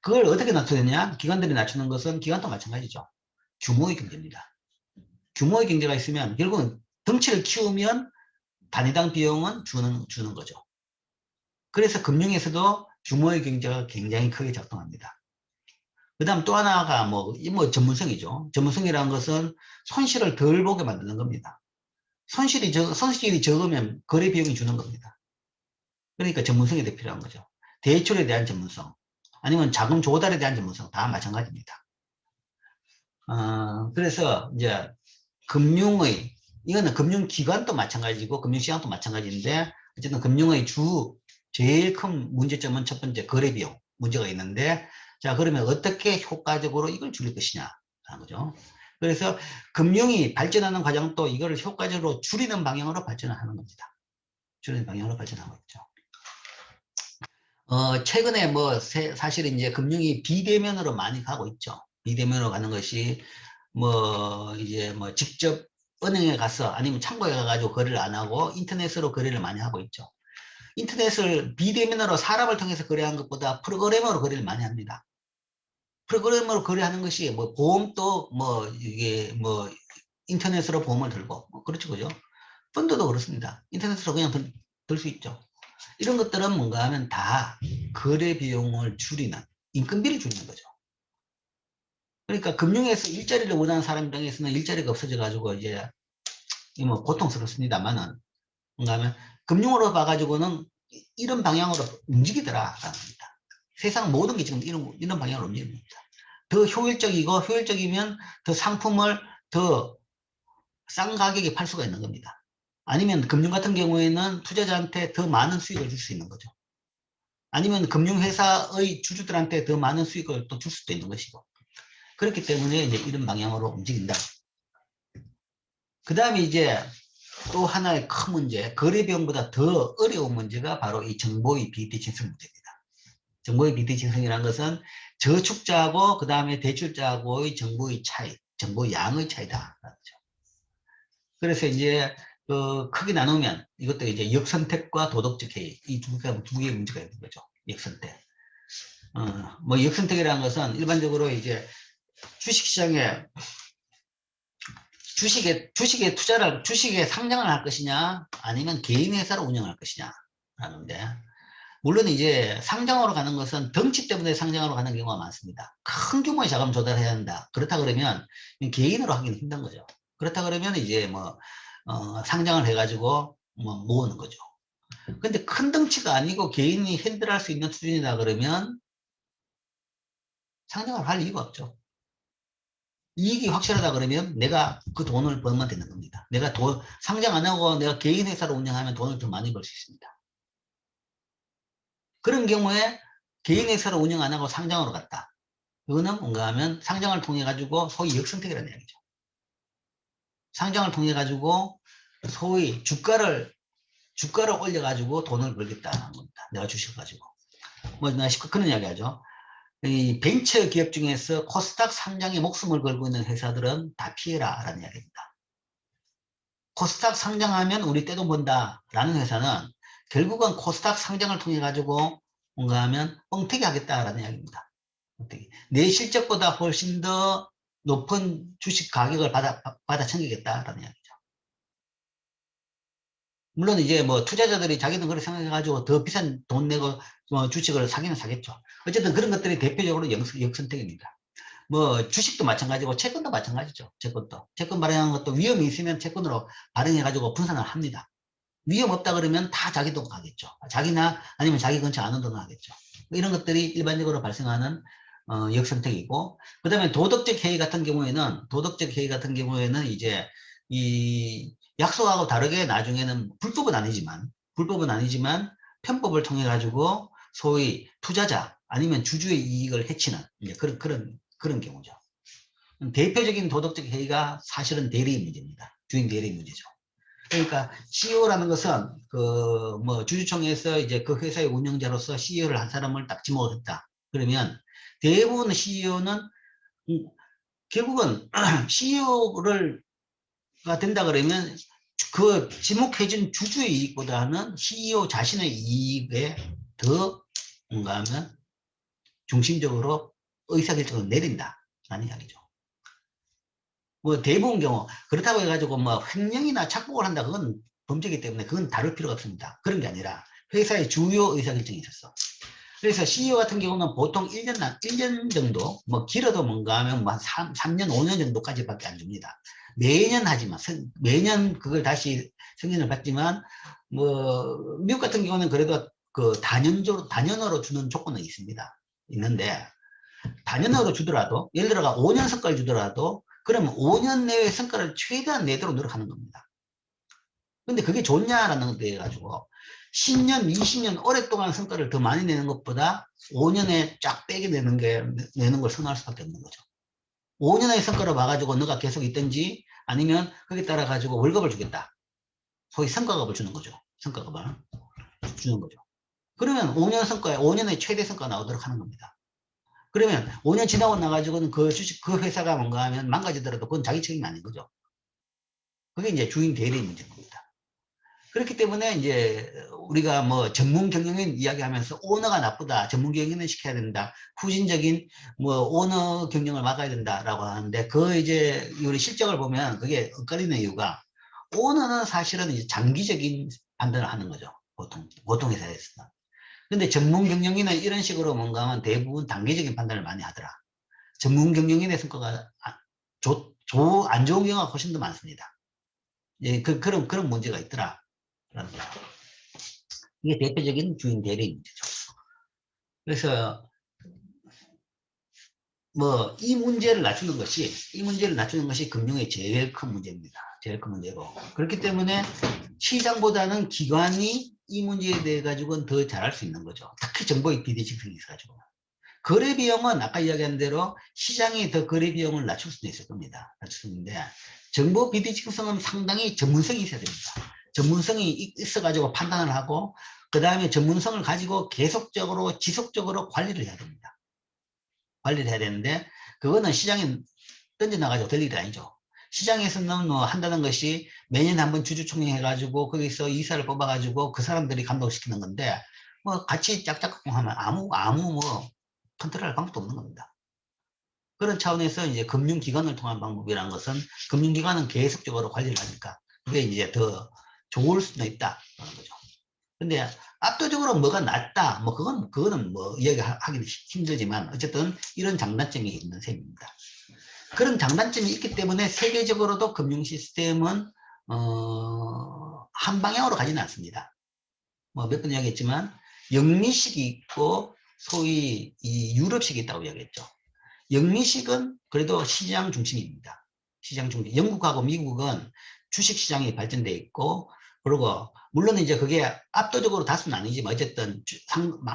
그걸 어떻게 낮추느냐? 기관들이 낮추는 것은 기관도 마찬가지죠. 규모의 경제입니다. 규모의 경제가 있으면 결국은 덩치를 키우면 단위당 비용은 주는 거죠. 그래서 금융에서도 규모의 경제가 굉장히 크게 작동합니다. 그 다음 또 하나가 뭐 전문성이죠. 전문성이라는 것은 손실을 덜 보게 만드는 겁니다. 손실이 적으면 거래 비용이 주는 겁니다. 그러니까 전문성이 더 필요한 거죠. 대출에 대한 전문성, 아니면 자금 조달에 대한 전문성, 다 마찬가지입니다. 그래서 이제 이거는 금융기관도 마찬가지고 금융시장도 마찬가지인데, 어쨌든 금융의 제일 큰 문제점은 첫 번째 거래 비용 문제가 있는데, 자, 그러면 어떻게 효과적으로 이걸 줄일 것이냐 하는 거죠. 그래서 금융이 발전하는 과정도 이거를 효과적으로 줄이는 방향으로 발전하는 겁니다. 줄이는 방향으로 발전하는 거죠. 최근에 사실 이제 금융이 비대면으로 많이 가고 있죠. 비대면으로 가는 것이 이제 직접 은행에 가서 아니면 창고에 가가지고 거래를 안 하고 인터넷으로 거래를 많이 하고 있죠. 인터넷을 비대면으로 사람을 통해서 거래하는 것보다 프로그래머로 거래를 많이 합니다. 프로그래머로 거래하는 것이 보험도 이게 인터넷으로 보험을 들고 그렇죠, 그죠? 펀드도 그렇습니다. 인터넷으로 그냥 들 수 있죠. 이런 것들은 뭔가 하면 다 거래 비용을 줄이는, 인건비를 줄이는 거죠. 그러니까 금융에서 일자리를 원하는 사람 입장에서는 일자리가 없어져 가지고 이제 고통스럽습니다만은, 뭔가 하면 금융으로 봐가지고는 이런 방향으로 움직이더라라는 겁니다. 세상 모든 게 지금 이런 방향으로 움직이는 겁니다. 더 효율적이면 더 상품을 더 싼 가격에 팔 수가 있는 겁니다. 아니면 금융 같은 경우에는 투자자한테 더 많은 수익을 줄 수 있는 거죠. 아니면 금융회사의 주주들한테 더 많은 수익을 또 줄 수도 있는 것이고, 그렇기 때문에 이제 이런 방향으로 움직인다. 그 다음에 이제 또 하나의 큰 문제, 거래 비용보다 더 어려운 문제가 바로 이 정보의 비대칭성 문제입니다. 정보의 비대칭성이라는 것은 저축자하고 그 다음에 대출자하고의 정보의 차이, 정보 양의 차이다. 그래서 이제 크게 나누면 이것도 이제 역선택과 도덕적 해이, 이 두 개의 문제가 있는 거죠. 역선택. 역선택이라는 것은 일반적으로 이제 주식시장에 주식에 상장을 할 것이냐, 아니면 개인 회사로 운영할 것이냐, 라는데, 물론 이제 상장으로 가는 것은 덩치 때문에 상장으로 가는 경우가 많습니다. 큰 규모의 자금 조달해야 한다. 그렇다 그러면 개인으로 하기는 힘든 거죠. 그렇다 그러면 이제 상장을 해가지고 모으는 거죠. 근데 큰 덩치가 아니고 개인이 핸들할 수 있는 수준이다 그러면 상장을 할 이유가 없죠. 이익이 확실하다 그러면 내가 그 돈을 벌면 되는 겁니다. 내가 상장 안 하고 내가 개인 회사로 운영하면 돈을 더 많이 벌 수 있습니다. 그런 경우에 개인 회사로 운영 안 하고 상장으로 갔다. 이거는 뭔가 하면 상장을 통해 가지고 소위 역선택이라는 이야기죠. 상장을 통해 가지고 소위 주가를 올려 가지고 돈을 벌겠다는 겁니다. 내가 주식 가지고. 그런 이야기 하죠. 이 벤처 기업 중에서 코스닥 상장에 목숨을 걸고 있는 회사들은 다 피해라 라는 이야기입니다. 코스닥 상장하면 우리 떼돈 번다 라는 회사는 결국은 코스닥 상장을 통해 가지고 뭔가 하면 뻥튀기 하겠다라는 이야기입니다. 내 실적보다 훨씬 더 높은 주식 가격을 받아 챙기겠다라는 이야기죠. 물론 이제 투자자들이 자기는 그렇게 생각해가지고 더 비싼 돈 내고 주식을 사기는 사겠죠. 어쨌든 그런 것들이 대표적으로 역선택입니다. 주식도 마찬가지고 채권도 마찬가지죠. 채권 발행하는 것도 위험이 있으면 채권으로 발행해가지고 분산을 합니다. 위험 없다 그러면 다 자기 돈 가겠죠. 자기나 아니면 자기 근처 아는 돈 가겠죠. 이런 것들이 일반적으로 발생하는 역선택이고, 그 다음에 도덕적 해이 같은 경우에는 이제 이 약속하고 다르게 나중에는 불법은 아니지만 편법을 통해 가지고 소위 투자자 아니면 주주의 이익을 해치는 이제 그런 경우죠. 대표적인 도덕적 해이가 사실은 대리인 문제입니다. 주인 대리인 문제죠. 그러니까 CEO라는 것은 주주총회에서 이제 그 회사의 운영자로서 CEO를 한 사람을 딱 지목을 했다. 그러면 대부분 CEO는 결국은 CEO가 된다 그러면 그 지목해준 주주의 이익보다는 CEO 자신의 이익에 더 뭔가 하면 중심적으로 의사결정을 내린다라는 이야기죠. 대부분 경우 그렇다고 해가지고 횡령이나 착복을 한다 그건 범죄이기 때문에 그건 다룰 필요가 없습니다. 그런 게 아니라 회사의 주요 의사결정이 있었어. 그래서 CEO 같은 경우는 보통 1년 정도, 길어도 뭔가 하면 3년, 5년 정도까지밖에 안 줍니다. 매년 그걸 다시 승인을 받지만, 미국 같은 경우는 그래도 그 단연으로 주는 조건은 있는데, 단연으로 주더라도, 예를 들어가 5년 성과를 주더라도, 그러면 5년 내에 성과를 최대한 내도록 노력하는 겁니다. 근데 그게 좋냐라는 것에 가지고 10년, 20년 오랫동안 성과를 더 많이 내는 것보다 5년에 쫙 빼게 내는 걸 선호할 수밖에 없는 거죠. 5년의 성과를 봐가지고 너가 계속 있든지 아니면 거기에 따라 가지고 월급을 주겠다. 소위 성과급을 주는 거죠. 성과급을 주는 거죠. 그러면 5년의 최대 성과가 나오도록 하는 겁니다. 그러면 5년 지나고 나가지고는 그 회사가 뭔가 하면 망가지더라도 그건 자기 책임이 아닌 거죠. 그게 이제 주인 대리인 문제인 겁니다. 그렇기 때문에 이제 우리가 전문 경영인 이야기하면서 오너가 나쁘다, 전문 경영인을 시켜야 된다, 후진적인 오너 경영을 막아야 된다라고 하는데 이제 우리 실적을 보면 그게 엇갈리는 이유가 오너는 사실은 이제 장기적인 판단을 하는 거죠. 보통 회사에서는. 근데 전문 경영인은 이런 식으로 뭔가 하면 대부분 단기적인 판단을 많이 하더라. 전문 경영인의 성과가 안 좋은 경우가 훨씬 더 많습니다. 예, 그런 문제가 있더라. 이게 대표적인 주인 대리인 문제죠. 그래서 이 문제를 낮추는 것이 금융의 제일 큰 문제입니다. 제일 큰 문제고. 그렇기 때문에 시장보다는 기관이 이 문제에 대해 가지고는 더 잘할 수 있는 거죠. 특히 정보의 비대칭성이 있어가지고. 거래 비용은 아까 이야기한 대로 시장이 더 거래 비용을 낮출 수도 있을 겁니다. 낮추는데 정보 비대칭성은 상당히 전문성이 있어야 됩니다. 전문성이 있어가지고 판단을 하고 그 다음에 전문성을 가지고 계속적으로 지속적으로 관리를 해야 됩니다. 관리를 해야 되는데 그거는 시장에 던져나가지고 될 일이 아니죠. 시장에서는 한다는 것이 매년 한번 주주총회 해가지고 거기서 이사를 뽑아가지고 그 사람들이 감독시키는 건데 같이 짝짝꿍 하면 아무 컨트롤할 방법도 없는 겁니다. 그런 차원에서 이제 금융기관을 통한 방법이라는 것은 금융기관은 계속적으로 관리를 하니까 그게 이제 더 좋을 수도 있다. 그런 거죠. 근데 압도적으로 뭐가 낫다, 뭐 그거는 뭐 이야기하기는 힘들지만 어쨌든 이런 장단점이 있는 셈입니다. 그런 장단점이 있기 때문에 세계적으로도 금융 시스템은 한 방향으로 가지는 않습니다. 뭐 몇 번 이야기했지만 영미식이 있고 소위 이 유럽식이 있다고 이야기했죠. 영미식은 그래도 시장 중심입니다. 시장 중심. 영국하고 미국은 주식 시장이 발전돼 있고, 그리고 물론 이제 그게 압도적으로 다수는 아니지만 어쨌든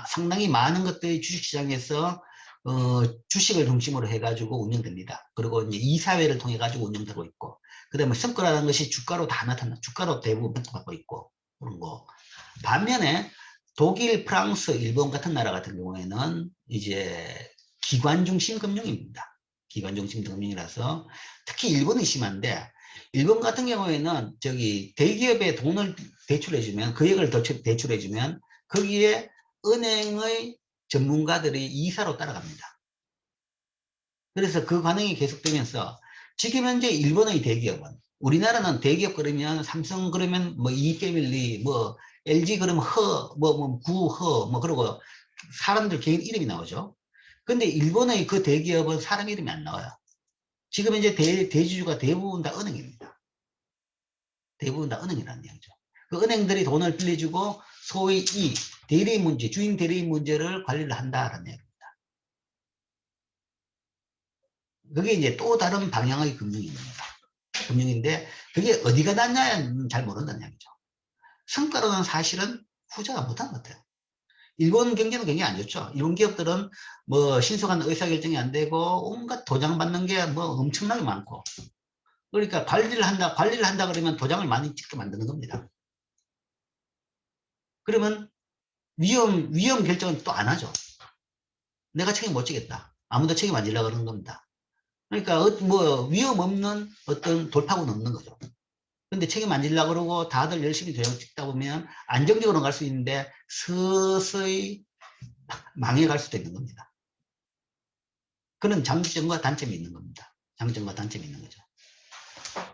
상당히 많은 것들이 주식 시장에서 주식을 중심으로 해가지고 운영됩니다. 그리고 이제 이사회를 통해 가지고 운영되고 있고, 그다음에 성과라는 것이 주가로 다 나타나, 주가로 대부분 평가받고 있고 그런 거. 반면에 독일, 프랑스, 일본 같은 나라 같은 경우에는 이제 기관 중심 금융입니다. 기관 중심 금융이라서 특히 일본이 심한데, 일본 같은 경우에는 저기 대기업에 돈을 대출해주면, 금액을 더 대출해주면 거기에 은행의 전문가들이 이사로 따라갑니다. 그래서 그 관행이 계속되면서 지금 현재 일본의 대기업은, 우리나라는 대기업 그러면 삼성 그러면 뭐 이패밀리, 뭐 LG 그러면 뭐 구허, 뭐 그러고 사람들 개인 이름이 나오죠. 근데 일본의 그 대기업은 사람 이름이 안 나와요. 지금 이제 대주주가 대부분 다 은행입니다. 대부분 다 은행이라는 얘기죠. 그 은행들이 돈을 빌려주고 소위 이 대리 문제, 주인 대리 문제를 관리를 한다라는 얘기입니다. 그게 이제 또 다른 방향의 금융입니다. 금융인데 그게 어디가 낫냐는 잘 모른다는 얘기죠. 성과로는 사실은 후자가 못한 것 같아요. 일본 경제는 굉장히 안 좋죠. 일본 기업들은 뭐 신속한 의사결정이 안 되고 온갖 도장 받는 게 뭐 엄청나게 많고, 그러니까 관리를 한다 그러면 도장을 많이 찍게 만드는 겁니다. 그러면 위험 결정은 또 안 하죠. 내가 책임 못 지겠다. 아무도 책임 안 지려고 그러는 겁니다. 그러니까 뭐 위험 없는 어떤 돌파구는 없는 거죠. 근데 책임 안 지려고 그러고 다들 열심히 도장 찍다 보면 안정적으로 갈 수 있는데 서서히 망해갈 수도 있는 겁니다. 그런 장점과 단점이 있는 겁니다. 장점과 단점이 있는 거죠.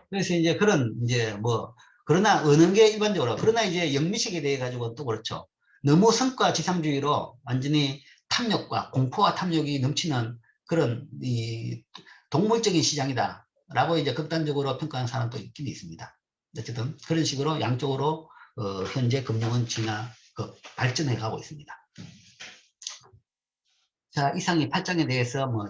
그래서 이제 그런 이제 뭐 그러나 어느 게 일반적으로, 그러나 이제 영미식에 대해 가지고 또 그렇죠. 너무 성과 지상주의로 완전히 탐욕과 공포와 탐욕이 넘치는 그런 이 동물적인 시장이다라고 이제 극단적으로 평가하는 사람도 있긴 있습니다. 어쨌든 그런 식으로 양쪽으로 현재 금융은 발전해 가고 있습니다. 자, 이상이 8장에 대해서 뭐